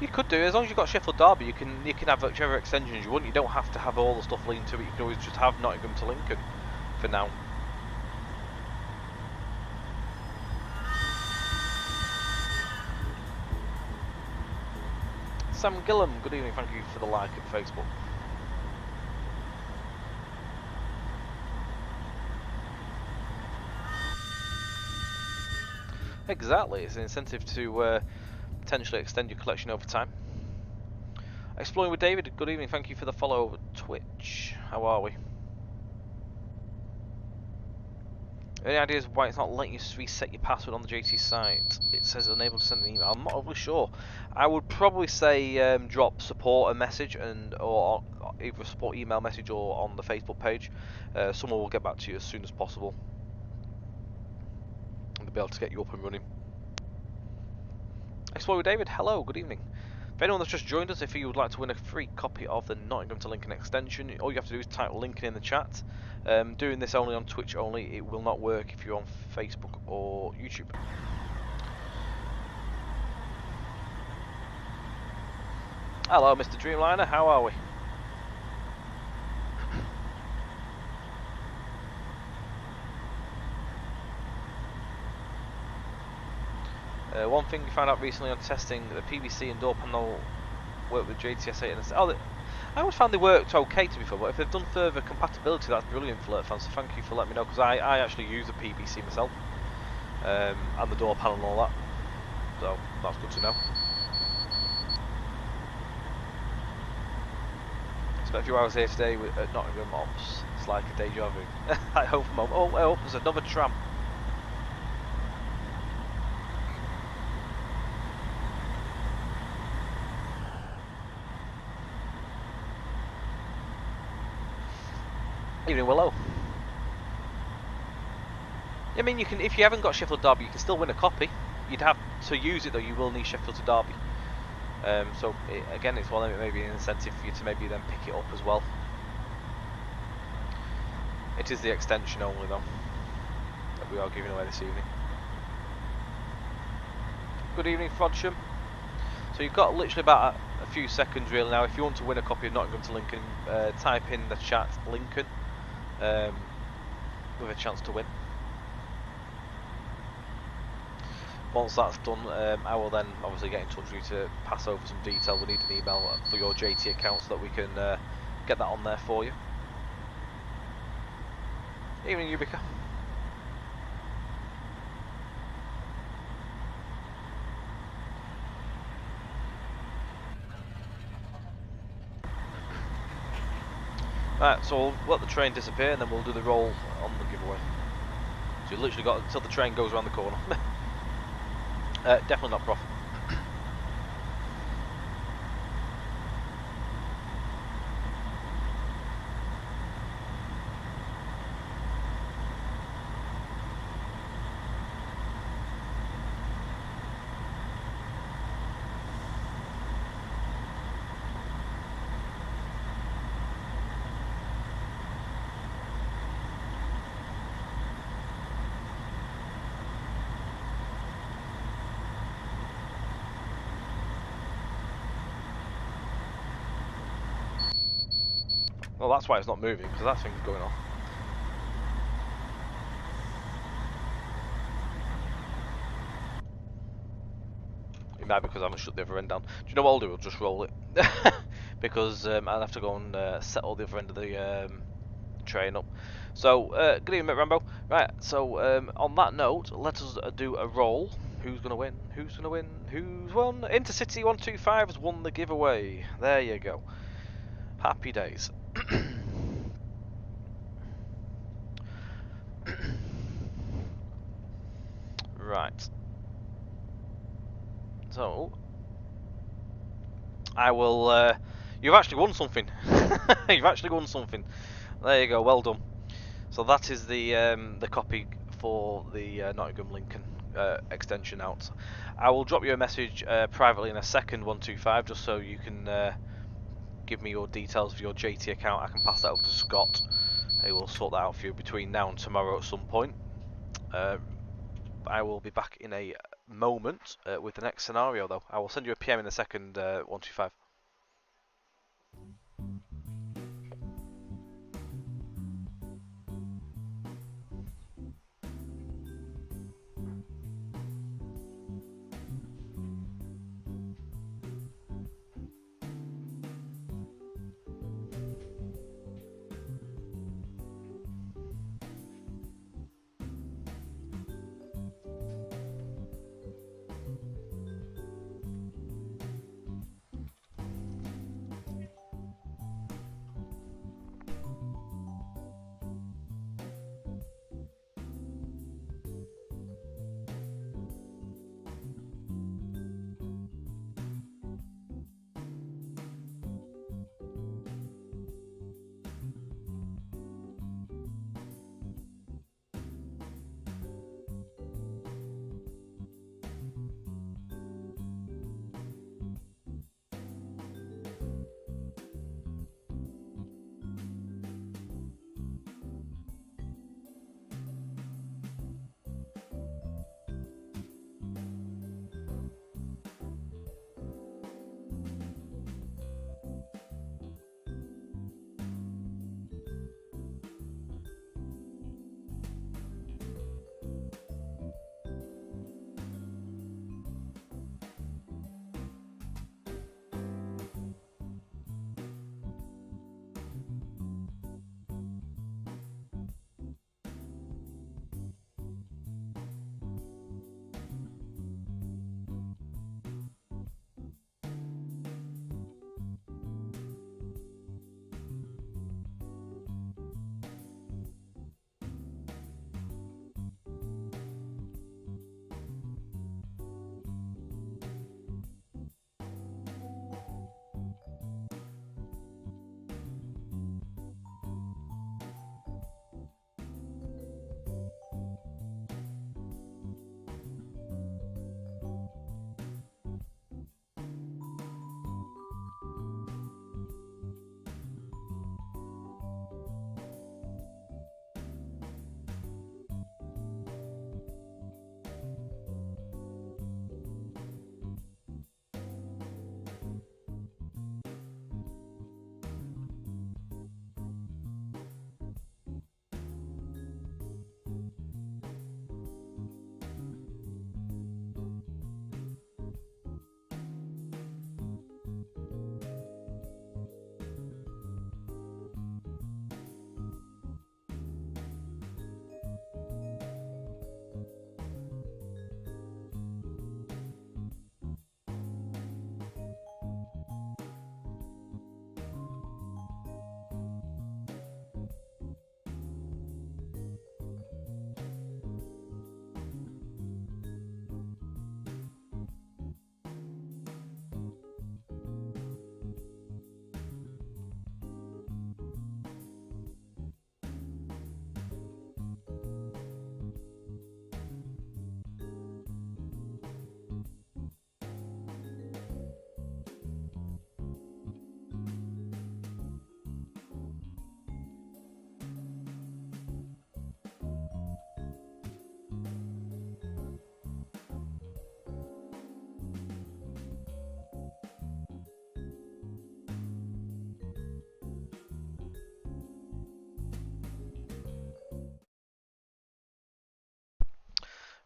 You could do, as long as you've got Sheffield Derby, you can have whichever extensions you want. You don't have to have all the stuff linked to it. You can always just have Nottingham to Lincoln for now. Sam Gillum, good evening. Thank you for the like at Facebook. Exactly, it's an incentive to potentially extend your collection over time. Exploring with David, good evening, thank you for the follow over Twitch. How are we? Any ideas why it's not letting you reset your password on the JT site? It says unable to send an email. I'm not overly sure. I would probably say drop support a message or either a support email message or on the Facebook page. Someone will get back to you as soon as possible. And they'll be able to get you up and running. Explore with David, hello, good evening. For anyone that's just joined us, if you would like to win a free copy of the Nottingham to Lincoln extension, all you have to do is type Lincoln in the chat. Doing this only on Twitch only, it will not work if you're on Facebook or YouTube. Hello Mr. Dreamliner, how are we? One thing we found out recently on testing, the PVC and door panel work with JTS8 and I always found they worked okay to be fair, but if they've done further compatibility, that's brilliant for Alert fans, so thank you for letting me know, because I actually use the PVC myself, and the door panel and all that, so that's good to know. Spent a few hours here today at Nottingham Ops, it's like a deja vu. At home from home. Oh, there's another tram. Evening Willow. I mean, you can, if you haven't got Sheffield Derby, you can still win a copy. You'd have to use it though. You will need Sheffield to Derby. So again, it's one of maybe an incentive for you to maybe then pick it up as well. It is the extension only though that we are giving away this evening. Good evening, Frodsham. So you've got literally about a few seconds really now. If you want to win a copy of Nottingham to Lincoln, type in the chat Lincoln with a chance to win. Once that's done, I will then obviously get in touch with you to pass over some detail. We need an email for your JT account so that we can get that on there for you. Evening, Ubica. Right, so we'll let the train disappear and then we'll do the roll on the giveaway. So you literally got until the train goes around the corner. Definitely not profit. Well, that's why it's not moving, because that thing's going off. It might be because I haven't shut the other end down. Do you know what I'll do? I'll just roll it. Because I'll have to go and settle the other end of the train up. So, good evening, Rambo. Right, so on that note, let us do a roll. Who's gonna win? Who's gonna win? Who's won? Intercity 125 has won the giveaway. There you go. Happy days. Right. So I will. You've actually won something. You've actually won something. There you go. Well done. So that is the copy for the Nottingham Lincoln extension out. I will drop you a message privately in a second, 125, just so you can give me your details for your JT account. I can pass that over to Scott. He will sort that out for you between now and tomorrow at some point. I will be back in a moment with the next scenario, though. I will send you a PM in a second, 125.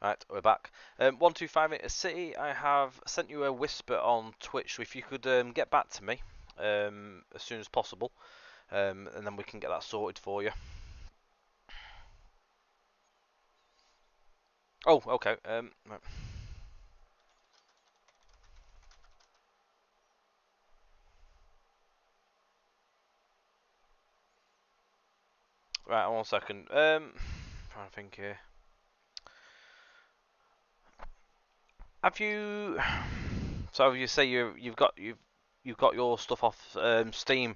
Right, we're back. 125 Intercity, I have sent you a whisper on Twitch, so if you could get back to me as soon as possible, and then we can get that sorted for you. Oh, okay. Right. Right, 1 second. Trying to think here. Have you? So you say you've got your stuff off Steam.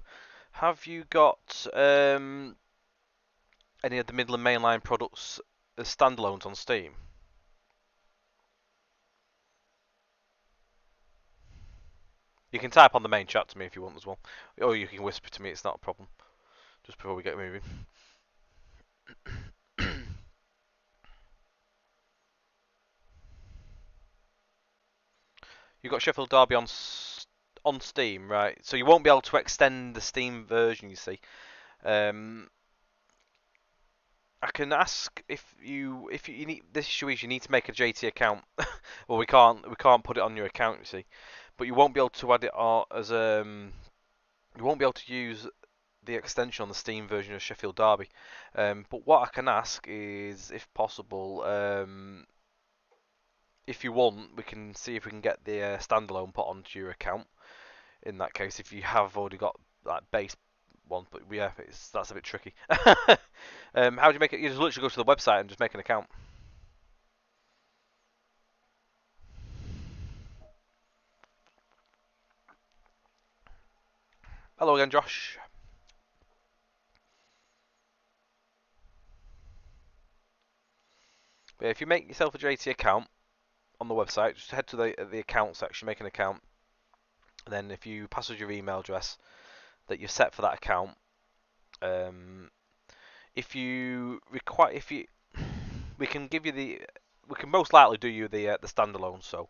Have you got any of the Midland Main Line products as standalones on Steam? You can type on the main chat to me if you want as well, or you can whisper to me. It's not a problem. Just before we get moving. You've got Sheffield Derby on Steam, right? So you won't be able to extend the Steam version. You see, um, I can ask if you need. This issue is you need to make a JT account. Well, we can't put it on your account. You see, but you won't be able to add it as you won't be able to use the extension on the Steam version of Sheffield Derby. But what I can ask is, if possible, if you want, we can see if we can get the standalone put onto your account. In that case, if you have already got that base one, but yeah, that's a bit tricky. How do you make it? You just literally go to the website and just make an account. Hello again, Josh. But if you make yourself a JT account on the website, just head to the account section, make an account, and then if you pass us your email address that you're set for that account, if you require, we can give you we can most likely do you the standalone. So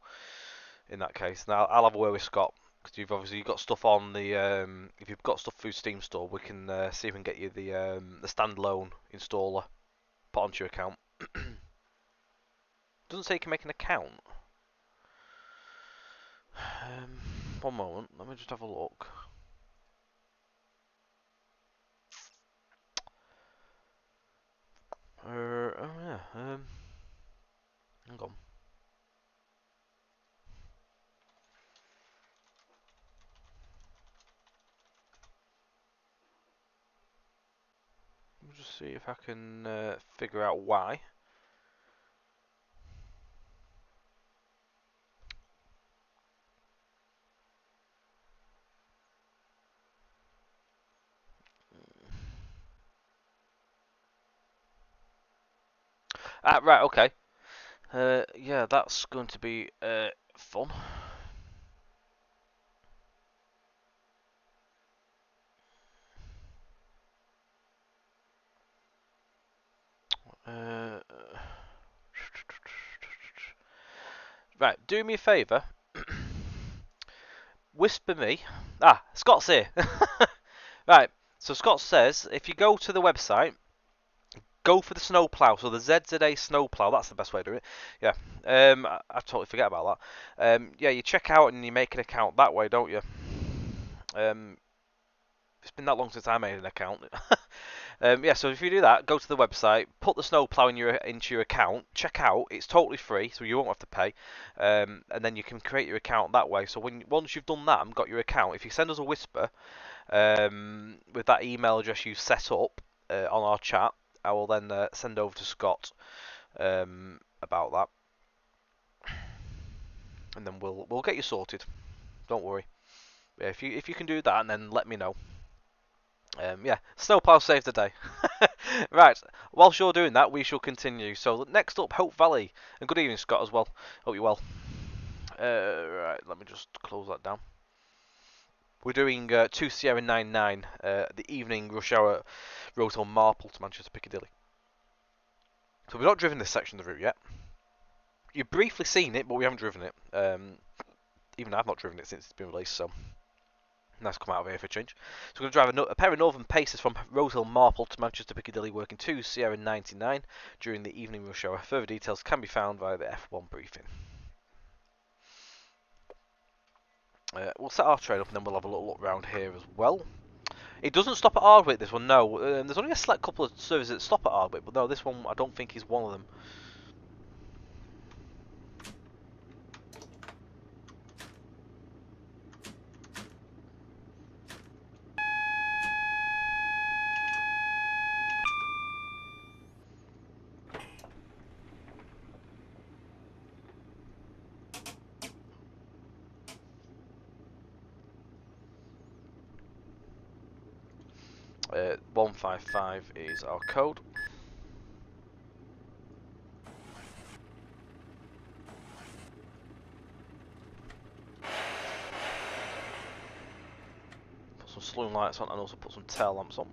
in that case, now I'll have a word with Scott because you've obviously got stuff on the if you've got stuff through Steam Store, we can see if we can get you the standalone installer put onto your account. Doesn't say you can make an account. One moment, let me just have a look. Oh yeah. Hang on. Let me just see if I can figure out why. Right, okay. Yeah, that's going to be fun. Uh, right, do me a favour. Whisper me. Scott's here. Right, so Scott says if you go to the website, go for the snowplow. So the ZZA snowplow, that's the best way to do it. Yeah. I totally forget about that. Yeah, you check out and you make an account that way, don't you? It's been that long since I made an account. Yeah, so if you do that, go to the website, put the snowplow into your account, check out. It's totally free, so you won't have to pay, and then you can create your account that way. So once you've done that and got your account, if you send us a whisper with that email address you set up on our chat, I will then send over to Scott about that, and then we'll get you sorted. Don't worry. Yeah, if you can do that, and then let me know. Yeah, snowplow saved the day. Right, whilst you're doing that, we shall continue. So next up, Hope Valley. And good evening, Scott, as well. Hope you're well. Right, let me just close that down. We're doing 2 Sierra 99, the evening rush hour road on Marple to Manchester Piccadilly. So we've not driven this section of the route yet. You've briefly seen it, but we haven't driven it. Even I've not driven it since it's been released, so nice to come out of here for a change. So we're going to drive a pair of Northern Pacers from Rosehill Marple to Manchester Piccadilly, working 2 Sierra 99 during the evening rush hour. Further details can be found via the F1 briefing. We'll set our train up and then we'll have a little look around here as well. It doesn't stop at Ardwick, this one, no. There's only a select couple of services that stop at Ardwick, but no, this one I don't think is one of them. 155 is our code. Put some saloon lights on and also put some tail lamps on.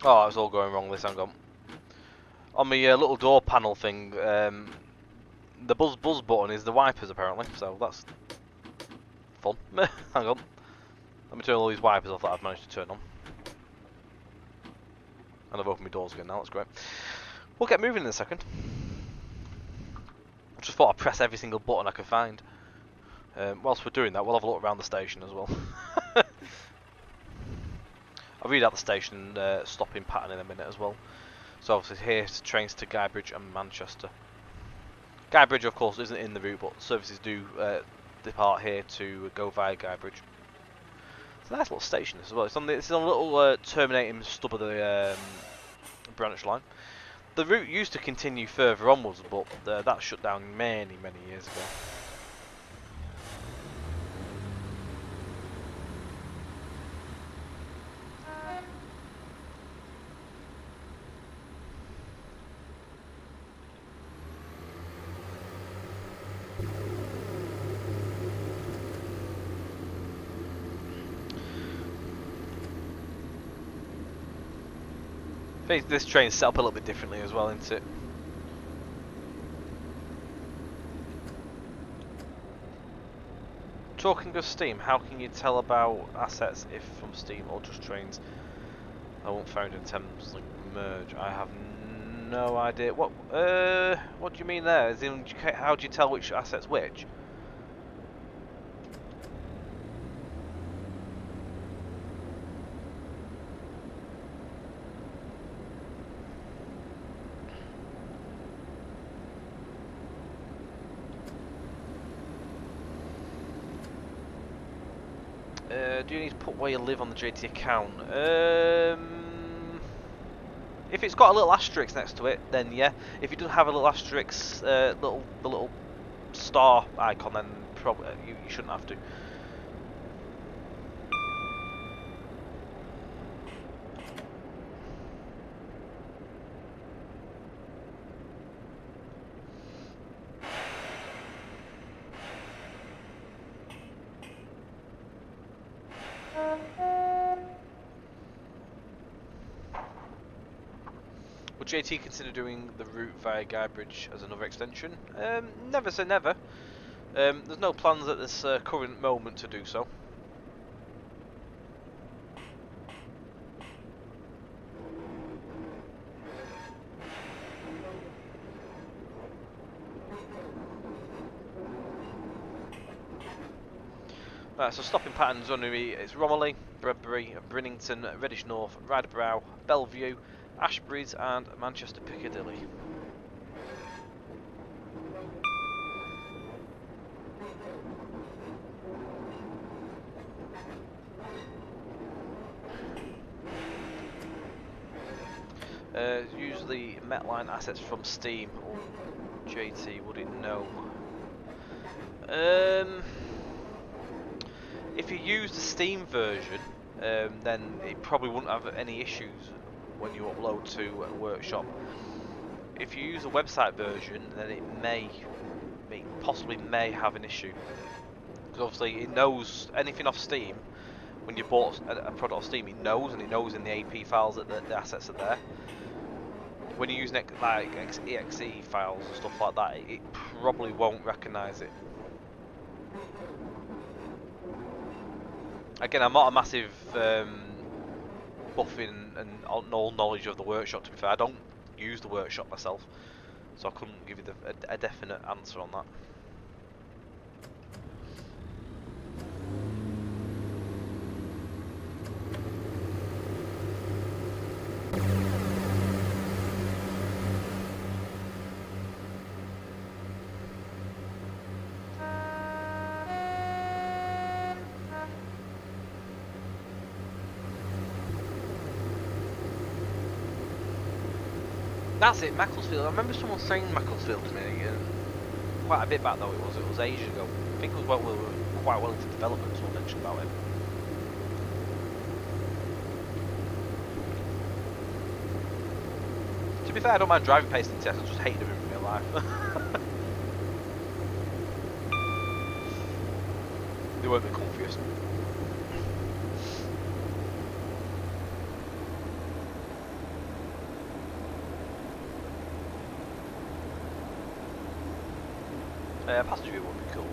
Oh, it's all going wrong this, hang on. On my little door panel thing, the buzz button is the wipers apparently, so that's fun. Hang on. Let me turn all these wipers off that I've managed to turn on. And I've opened my doors again now, that's great. We'll get moving in a second. I just thought I'd press every single button I could find. Whilst we're doing that, we'll have a look around the station as well. I'll read out the station stopping pattern in a minute as well. So obviously here's trains to Guybridge and Manchester. Guybridge of course isn't in the route, but services do depart here to go via Guybridge. It's a nice little station as well. It's on a little terminating stub of the branch line. The route used to continue further onwards, but that shut down many years ago. I think this train's set up a little bit differently as well, isn't it? Talking of Steam, how can you tell about assets if from Steam or just trains? I won't found in Thames Link merge. I have no idea. What do you mean there? As in, how do you tell which assets which? Do you need to put where you live on the JT account? If it's got a little asterisk next to it, then yeah. If it doesn't have a little asterisk, the little star icon, then probably you shouldn't have to. Would JT consider doing the route via Guybridge as another extension? Never say never. There's no plans at this current moment to do so. Right, so stopping patterns only it's Romilly, Bredbury, Brinnington, Reddish North, Ryderbrow, Bellevue, Ashbury's and Manchester Piccadilly. Usually Metline assets from Steam or JT, would it know? If you use the Steam version, then it probably wouldn't have any issues when you upload to Workshop. If you use a website version, then it possibly may have an issue. Because obviously it knows anything off Steam. When you bought a product off Steam, it knows, and it knows in the AP files that the assets are there. When you use like exe files and stuff like that, it probably won't recognise it. Again, I'm not a massive buffing and all knowledge of the Workshop, to be fair. I don't use the Workshop myself, so I couldn't give you a definite answer on that. That's it, Macclesfield. I remember someone saying Macclesfield to me, quite a bit back though. It was ages ago. I think it was when we were quite well into development. Someone mentioned about it. To be fair, I don't mind driving paced in tests. I just hate doing it in real life. They weren't the comfiest. Passenger view would be cool.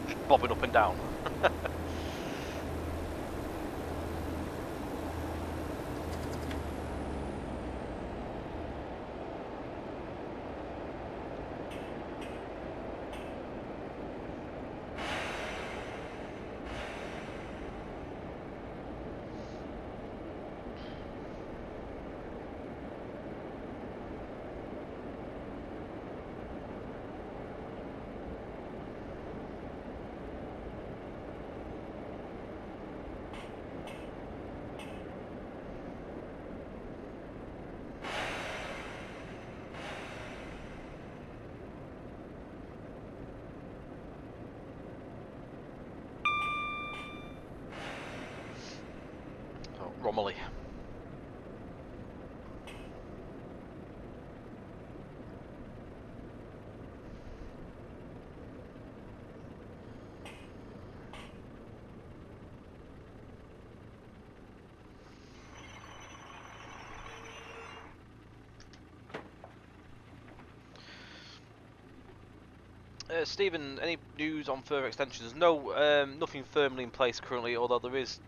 Just bobbing up and down. Romilly. Stephen, any news on further extensions? No, nothing firmly in place currently, although there is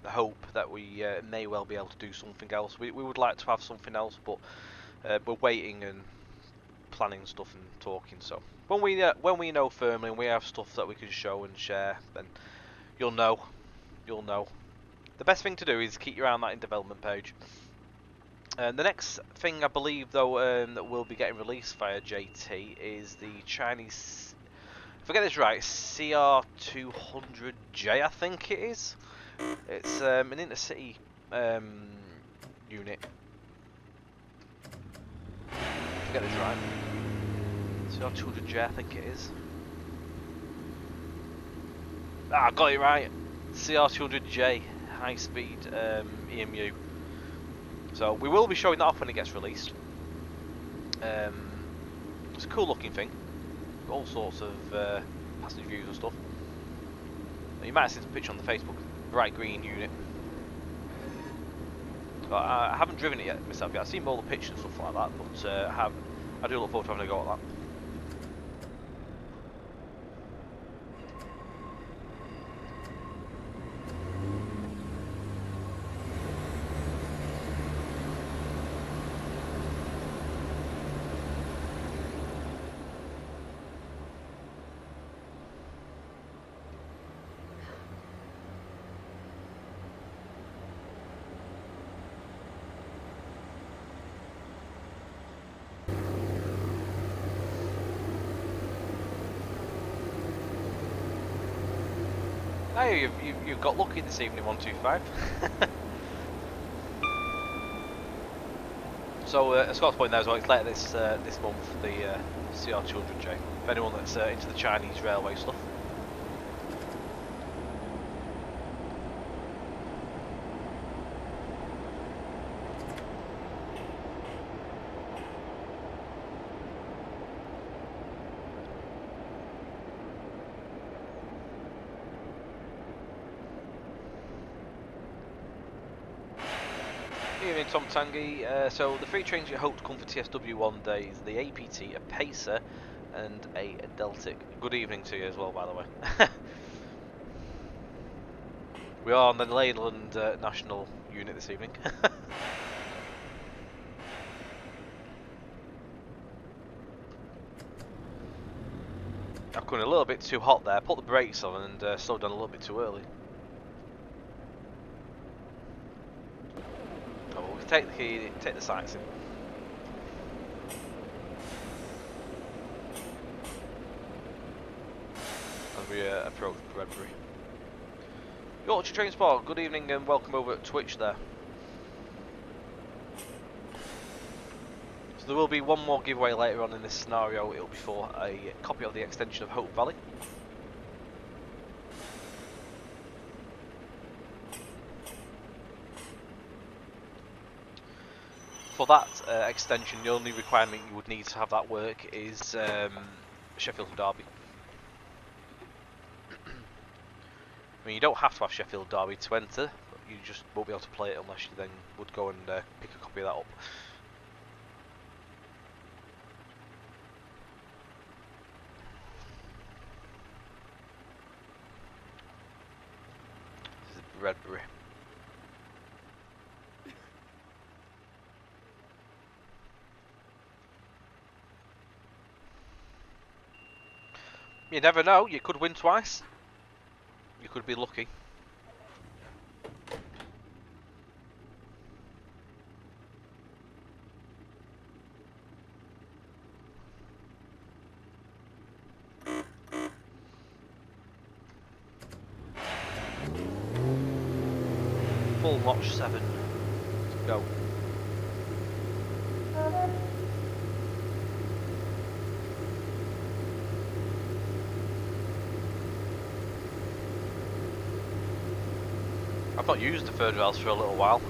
hope that we may well be able to do something else. We would like to have something else, but we're waiting and planning stuff and talking. So when we know firmly and we have stuff that we can show and share, then you'll know. You'll know. The best thing to do is keep your eye on that in development page. The next thing I believe though that will be getting released via JT is the Chinese, if I get this right, CR200J I think it is. It's an intercity unit. If I get this right, CR200J I think it is. Ah, I got it right. CR200J high speed EMU. So we will be showing that off when it gets released. It's a cool looking thing. Got all sorts of passenger views and stuff. You might have seen some picture on the Facebook. Bright green unit. But I haven't driven it yet myself yet. I've seen all the pictures and stuff like that, but I do look forward to having a go at that. Hey, you've got lucky this evening, 125. So, Scott's point there as well, it's later this month, the CR200J. For anyone that's into the Chinese railway stuff. Evening, Tom Tangy. So the three trains you hope to come for TSW one day is the APT, a Pacer, and a Deltic. Good evening to you as well, by the way. We are on the Leyland National unit this evening. I've gone a little bit too hot there. Put the brakes on and slowed down a little bit too early. Oh, well, we can take the key, take the sights in. As we approach Bredbury. Yorkshire Train Sport, good evening and welcome over at Twitch there. there will be one more giveaway later on in this scenario. It'll be for a copy of the extension of Hope Valley. For that extension, the only requirement you would need to have that work is Sheffield Derby. I mean, you don't have to have Sheffield Derby to enter, but you just won't be able to play it unless you then would go and pick a copy of that up. This is Redbury. You never know, you could win twice. You could be lucky. Full notch 7. Go. I've not used the third rails for a little while.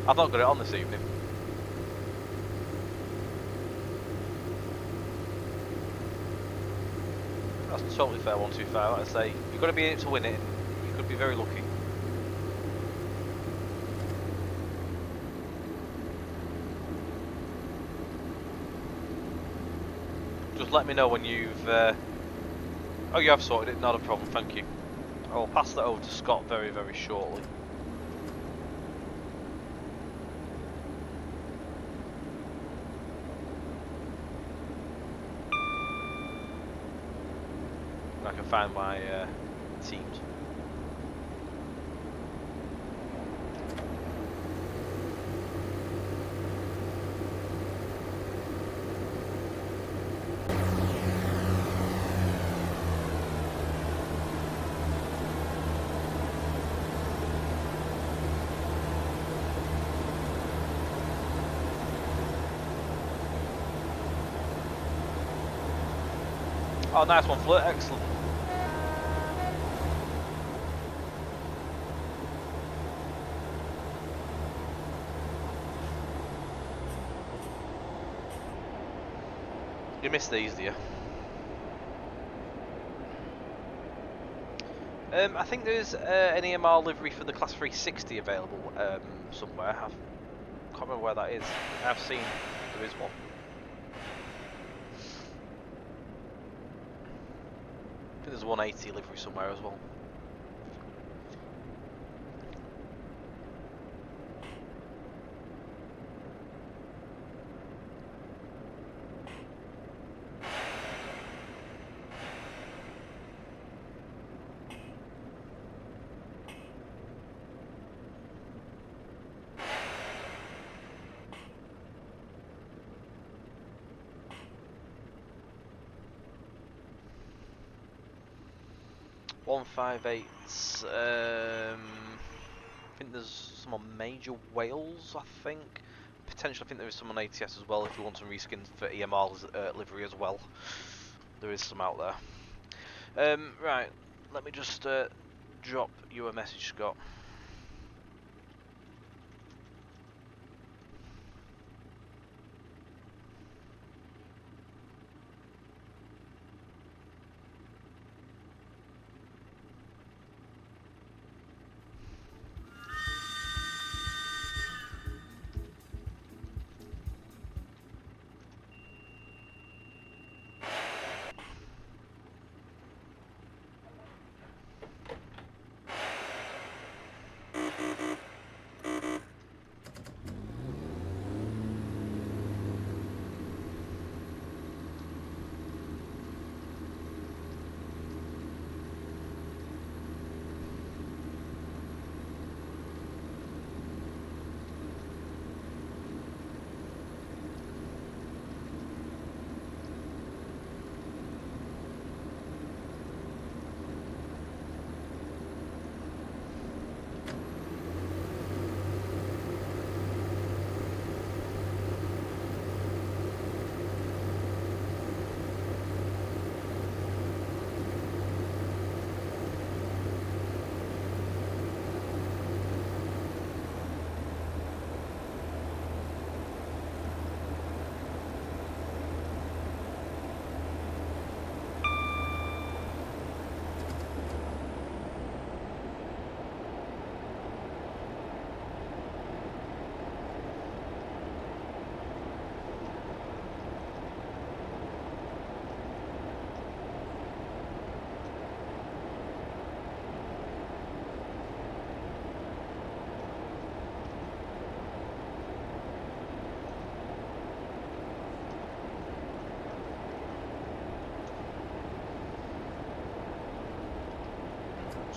I've not got it on this evening. That's totally fair, 125. Like I say, you've got to be in it to win it, and you could be very lucky. Just let me know when you've... Oh, you have sorted it, not a problem, thank you. I will pass that over to Scott very, very shortly. I can find my teams. Oh, nice one, Flirt. Excellent. You missed these, do you? I think there's an EMR livery for the Class 360 available somewhere. I can't remember where that is. I've seen there is one. I think there's a 180 livery somewhere as well. One 158s. I think there's some on Major Wales. I think potentially. I think there is some on ATS as well. If you want some reskins for EMR's livery as well, there is some out there. Right. Let me just drop you a message, Scott.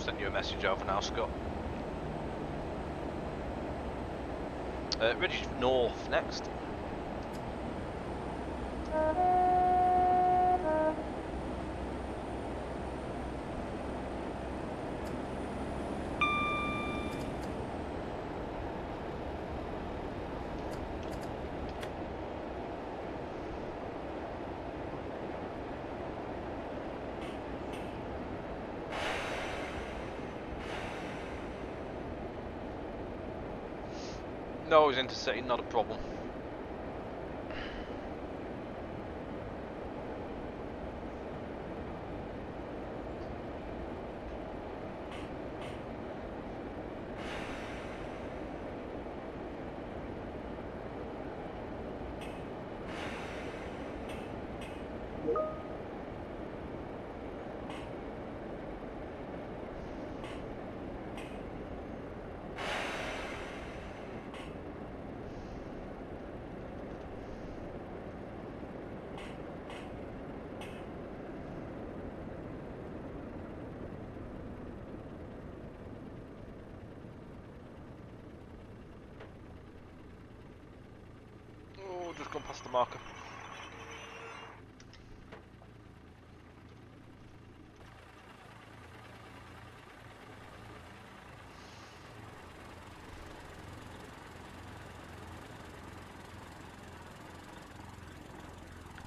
send you a message over now, Scott. Ready north next. No, it's intercity, not a problem. Oh, just gone past the marker.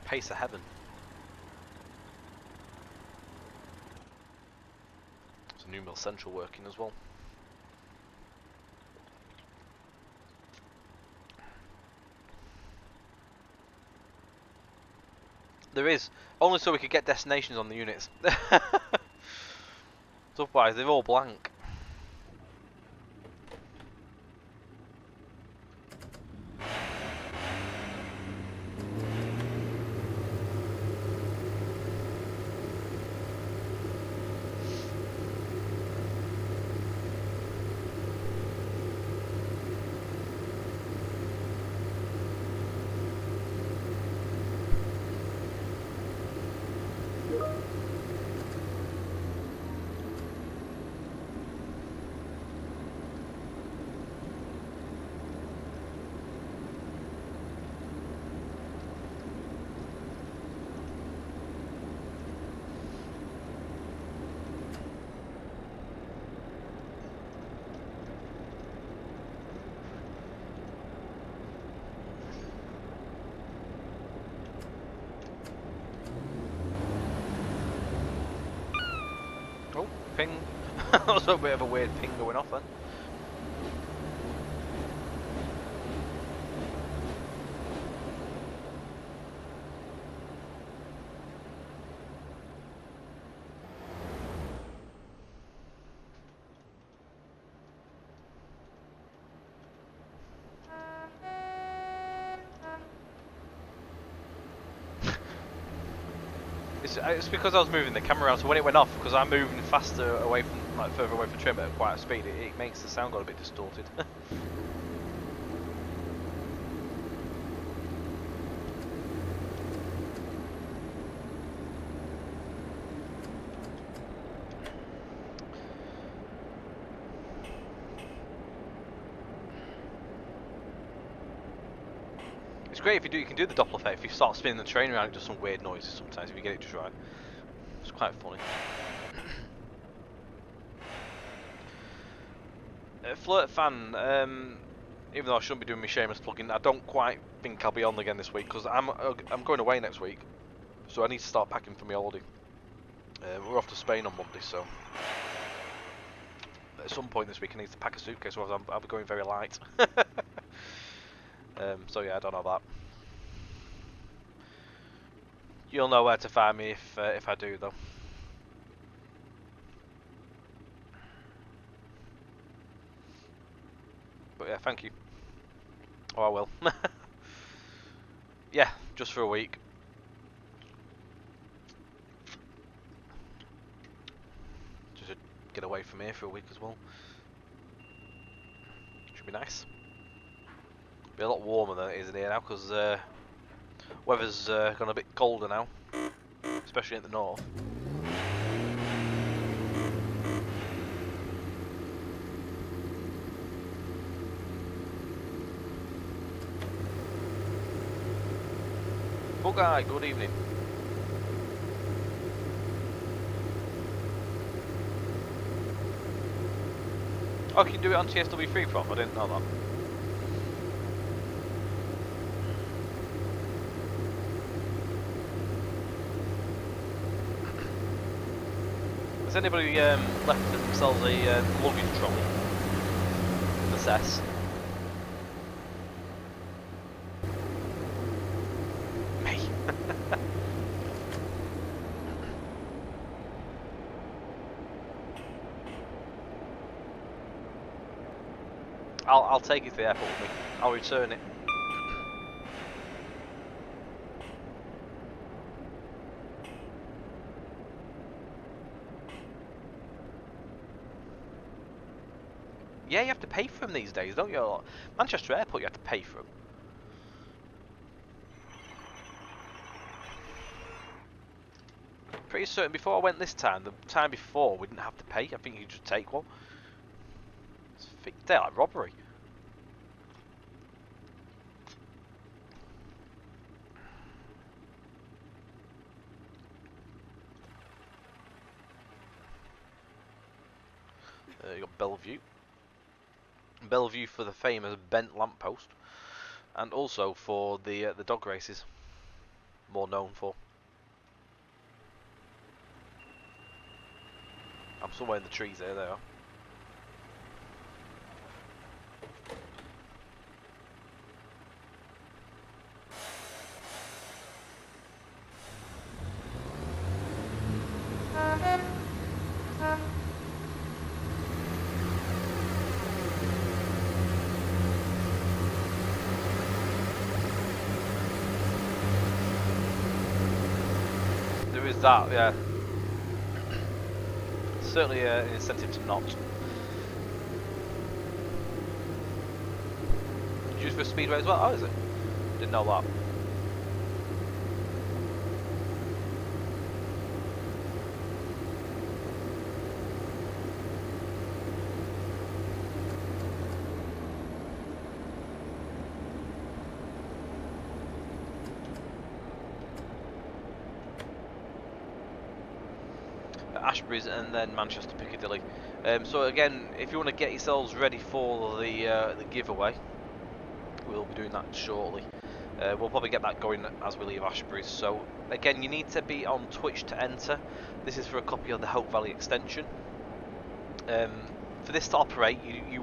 Pace of heaven. There's a new mill central working as well. There is, only so we could get destinations on the units. Otherwise they're all blank. Oh, ping. That was a bit of a weird ping going off then. It's because I was moving the camera around, so when it went off, because I'm moving faster away from, like, further away from trim at quite a speed, it makes the sound go a bit distorted. It's great if you can do the Doppler effect. If you start spinning the train around, it does some weird noises sometimes if you get it just right. It's quite funny. Flirt fan, even though I shouldn't be doing my shameless plug-in, I don't quite think I'll be on again this week because I'm going away next week, so I need to start packing for my holiday. We're off to Spain on Monday, so at some point this week I need to pack a suitcase, or I'll be going very light. So yeah, I don't know that. You'll know where to find me if I do, though. But yeah, thank you. Oh, I will. Yeah, just for a week. Just to get away from here for a week as well. Should be nice. Be a lot warmer than it is in here now because weather's gone a bit colder now, especially in the north. Bugeye, good evening. Oh, can you do it on TSW Freeform? I didn't know that. Has anybody left themselves a luggage trolley? Assess. Me. I'll take it to the airport with me. I'll return it. Yeah, you have to pay for them these days, don't you? Manchester Airport, you have to pay for them. Pretty certain before I went this time, the time before we didn't have to pay. I think you could just take one. It's daylight robbery. You got Bellevue. Bellevue for the famous bent lamppost, and also for the dog races, more known for. I'm somewhere in the trees there. They are. There is that, yeah. Certainly an incentive to not. Used for speedway as well? Oh, is it? Didn't know that. Ashbury's and then Manchester Piccadilly. So again, if you want to get yourselves ready for the giveaway, we'll be doing that shortly. We'll probably get that going as we leave Ashbury's. So again, you need to be on Twitch to enter. This is for a copy of the Hope Valley extension. For this to operate, you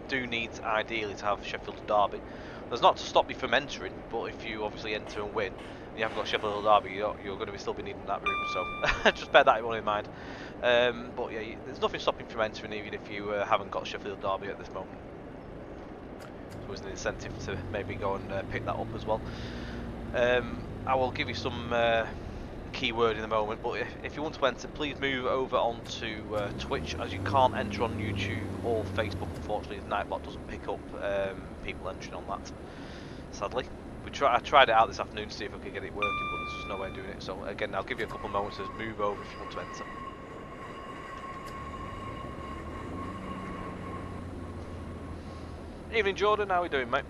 do need ideally to have Sheffield Derby. That's not to stop you from entering, but if you obviously enter and win, and you haven't got Sheffield Derby, you're going to be still be needing that room. So just bear that one in mind. But yeah, there's nothing stopping you from entering, even if you haven't got Sheffield Derby at this moment. So there's an incentive to maybe go and pick that up as well. I will give you some keyword in a moment, but if you want to enter, please move over onto Twitch, as you can't enter on YouTube or Facebook. Unfortunately, the Nightbot doesn't pick up people entering on that, sadly. I tried it out this afternoon to see if I could get it working, but there's just no way of doing it. So again, I'll give you a couple of moments to move over if you want to enter. Evening, Jordan. How are we doing, mate?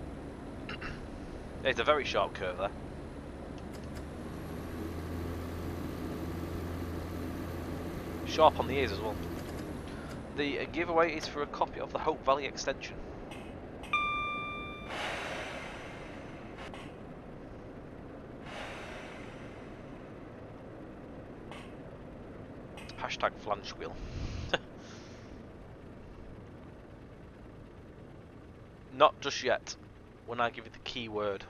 It's a very sharp curve there. Sharp on the ears as well. The giveaway is for a copy of the Hope Valley extension. Hashtag flange wheel. Not just yet. When I give you the keyword.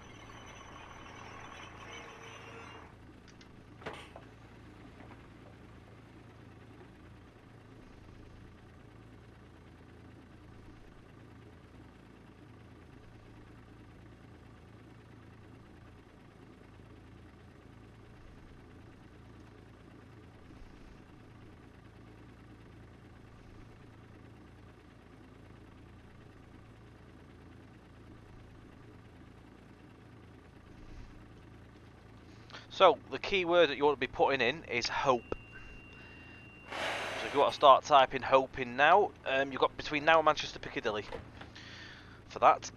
So, the keyword that you want to be putting in is hope. So if you want to start typing hope in now, you've got between now and Manchester Piccadilly for that.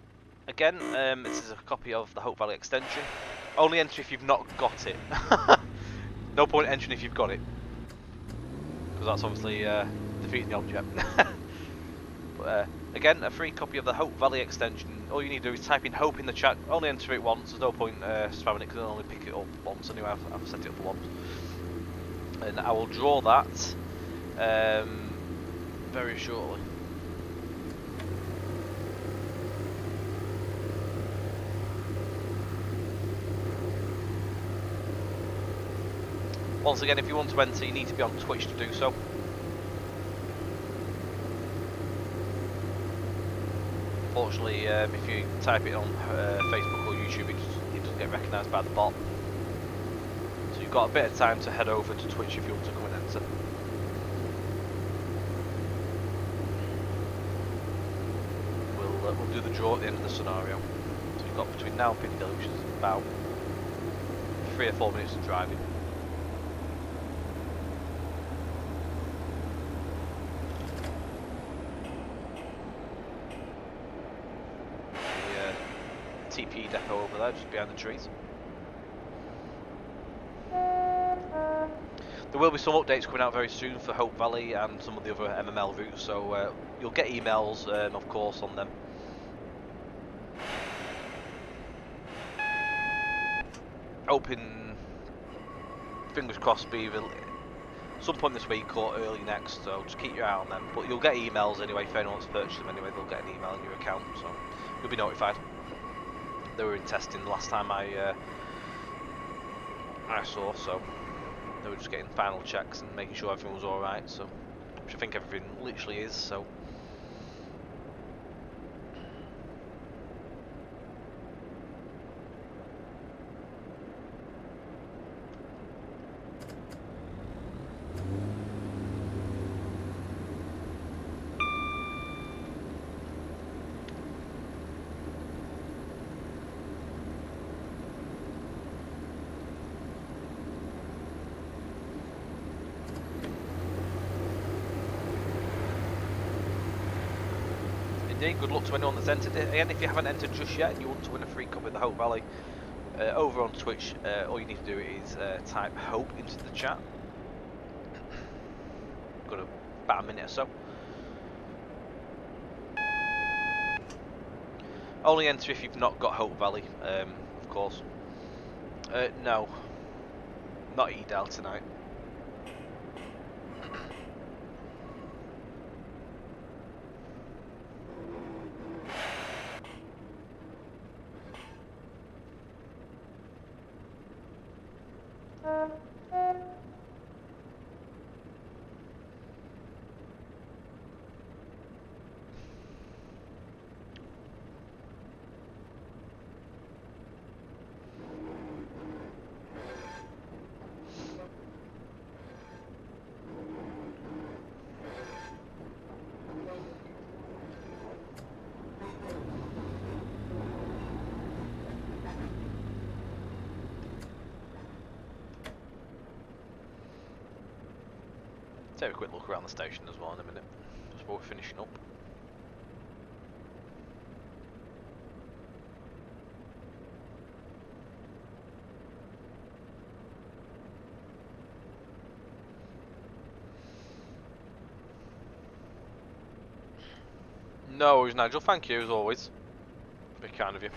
Again, this is a copy of the Hope Valley extension. Only enter if you've not got it. No point entering if you've got it, because that's obviously defeating the object. But again, a free copy of the Hope Valley extension. All you need to do is type in Hope in the chat. Only enter it once. There's no point spamming it because I'll only pick it up once anyway. I've set it up for once, and I will draw that very shortly. Once again, if you want to enter, you need to be on Twitch to do so. Unfortunately, if you type it on Facebook or YouTube, it doesn't get recognised by the bot. So you've got a bit of time to head over to Twitch if you want to come and enter. We'll do the draw at the end of the scenario. So you've got between now and Piccadilly, which is about 3 or 4 minutes of driving. TPE depot over there, just behind the trees. There will be some updates coming out very soon for Hope Valley and some of the other MML routes, so you'll get emails, of course, on them. Hoping, fingers crossed, be some point this week or early next, so just keep your eye on them. But you'll get emails anyway, if anyone's purchased them anyway, they'll get an email in your account, so you'll be notified. They were in testing the last time I saw, so they were just getting final checks and making sure everything was alright, so which I think everything literally is, so good luck to anyone that's entered it. Again, if you haven't entered just yet and you want to win a free copy of the Hope Valley over on Twitch, all you need to do is type Hope into the chat. Got about a minute or so. Only enter if you've not got Hope Valley, of course. No, not Edal tonight. Take a quick look around the station as well in a minute, just while we're finishing up. No worries, Nigel, thank you as always. Very kind of you.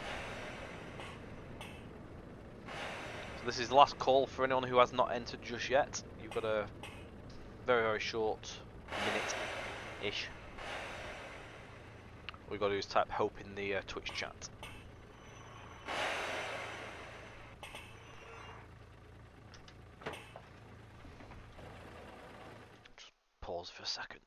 So this is the last call for anyone who has not entered just yet. You've got a very, very short minute-ish. All we've got to do is type Hope in the Twitch chat. Just pause for a second.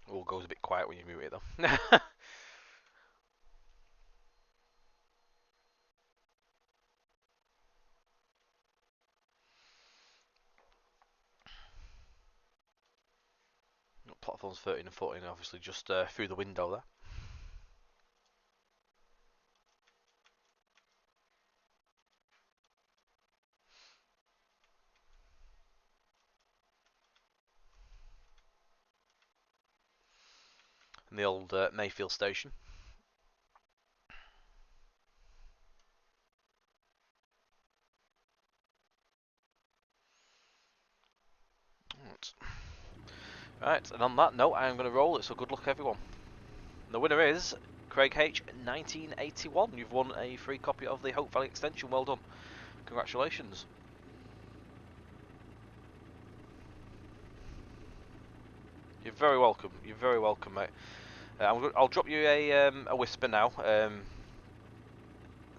All goes a bit quiet when you mute it though. Platforms 13 and 14 obviously just through the window there. in the old Mayfield station. Right, and on that note, I am going to roll it, so good luck everyone. And the winner is Craig H, 1981. You've won a free copy of the Hope Valley extension. Well done. Congratulations. You're very welcome. You're very welcome, mate. I'll drop you a whisper now, and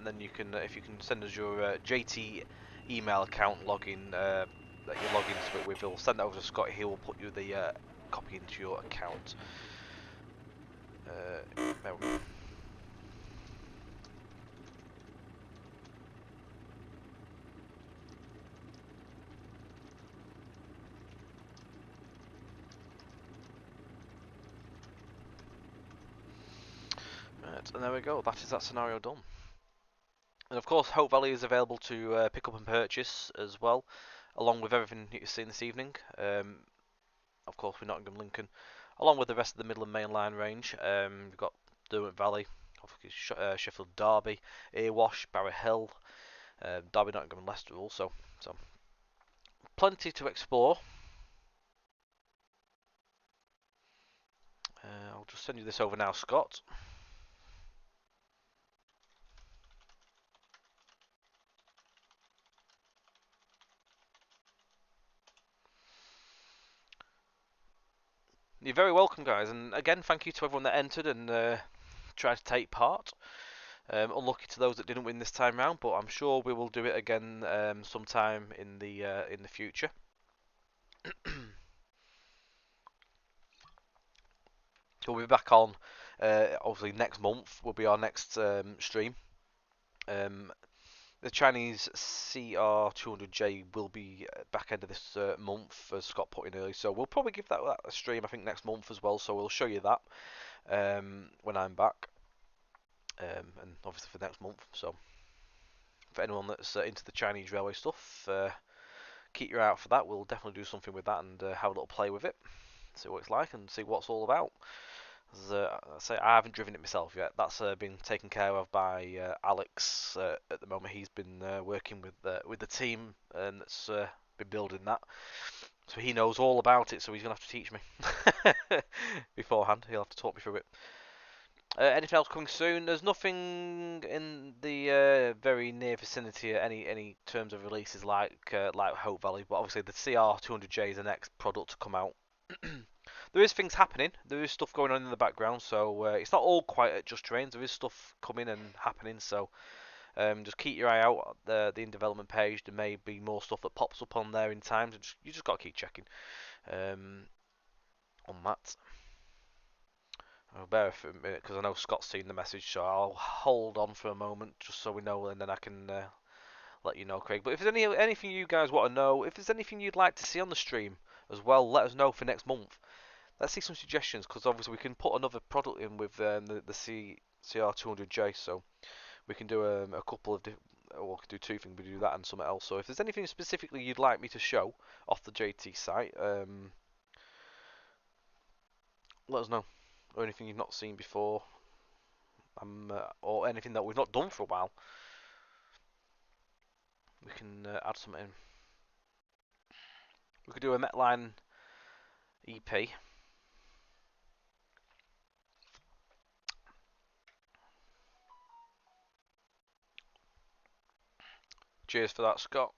then you can, if you can send us your JT email account login that you log into it with, we'll send that over to Scott. He will put you the copy into your account. There we go. Right, and there we go. That is that scenario done. And of course, Hope Valley is available to pick up and purchase as well, along with everything you've seen this evening. Of course, we're Nottingham Lincoln, along with the rest of the Midland Main Line range. We've got Derwent Valley, obviously Sheffield Derby, Earwash, Barrow Hill, Derby, Nottingham, and Leicester also. So plenty to explore. I'll just send you this over now, Scott. You're very welcome, guys, and again, thank you to everyone that entered and tried to take part. Unlucky to those that didn't win this time round, but I'm sure we will do it again sometime in the future. We'll be back on. Obviously, next month will be our next stream. The Chinese CR200J will be back end of this month, as Scott put in early. So we'll probably give that a stream, I think, next month as well. So we'll show you that when I'm back, and obviously for next month. So for anyone that's into the Chinese railway stuff, keep your eye out for that. We'll definitely do something with that and have a little play with it, see what it's like, and see what it's all about. As I say, I haven't driven it myself yet. That's been taken care of by Alex at the moment. He's been working with the team and that's been building that, so he knows all about it. So he's gonna have to teach me beforehand. He'll have to talk me through it. Anything else coming soon? There's nothing in the very near vicinity. Any terms of releases like Hope Valley, but obviously the CR200J is the next product to come out. There is things happening. There is stuff going on in the background, so it's not all quiet at Just Trains. There is stuff coming and happening, so just keep your eye out the in development page. There may be more stuff that pops up on there in time. So you just got to keep checking on that. I'll bear for a minute because I know Scott's seen the message, so I'll hold on for a moment just so we know, and then I can let you know, Craig. But if there's anything you guys want to know, if there's anything you'd like to see on the stream as well, let us know for next month. Let's see some suggestions, because obviously we can put another product in with the CR200J, so we can do a couple of or we can do two things. We do that and something else. So if there's anything specifically you'd like me to show off the JT site, let us know. Or anything you've not seen before, or anything that we've not done for a while, we can add something in. We could do a Metline EP. Cheers for that, Scott.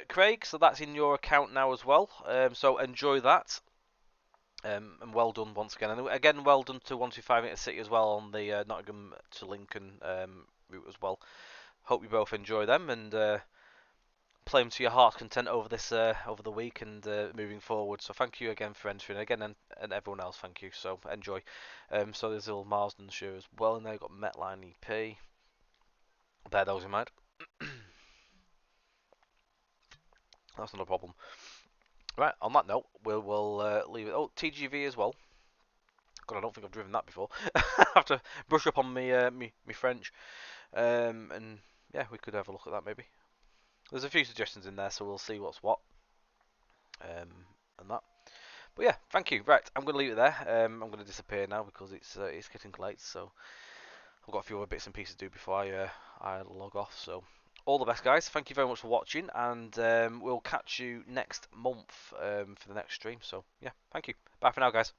Craig, so that's in your account now as well. So enjoy that. And well done once again. And again, well done to 125 Intercity as well on the Nottingham to Lincoln route as well. Hope you both enjoy them and play them to your heart's content over this over the week and moving forward. So thank you again for entering again, and everyone else, thank you. So enjoy. So there's little Marsdenshire as well, and they've got Metline EP. Bear those in mind. That's not a problem. Right, on that note, we'll leave it. Oh, TGV as well. God, I don't think I've driven that before. I have to brush up on me French. And yeah, we could have a look at that maybe. There's a few suggestions in there, so we'll see what's what. And that. But yeah, thank you. Right, I'm going to leave it there. I'm going to disappear now because it's getting late. So I've got a few other bits and pieces to do before I log off. So all the best, guys. Thank you very much for watching, and we'll catch you next month for the next stream. So yeah, thank you. Bye for now, guys.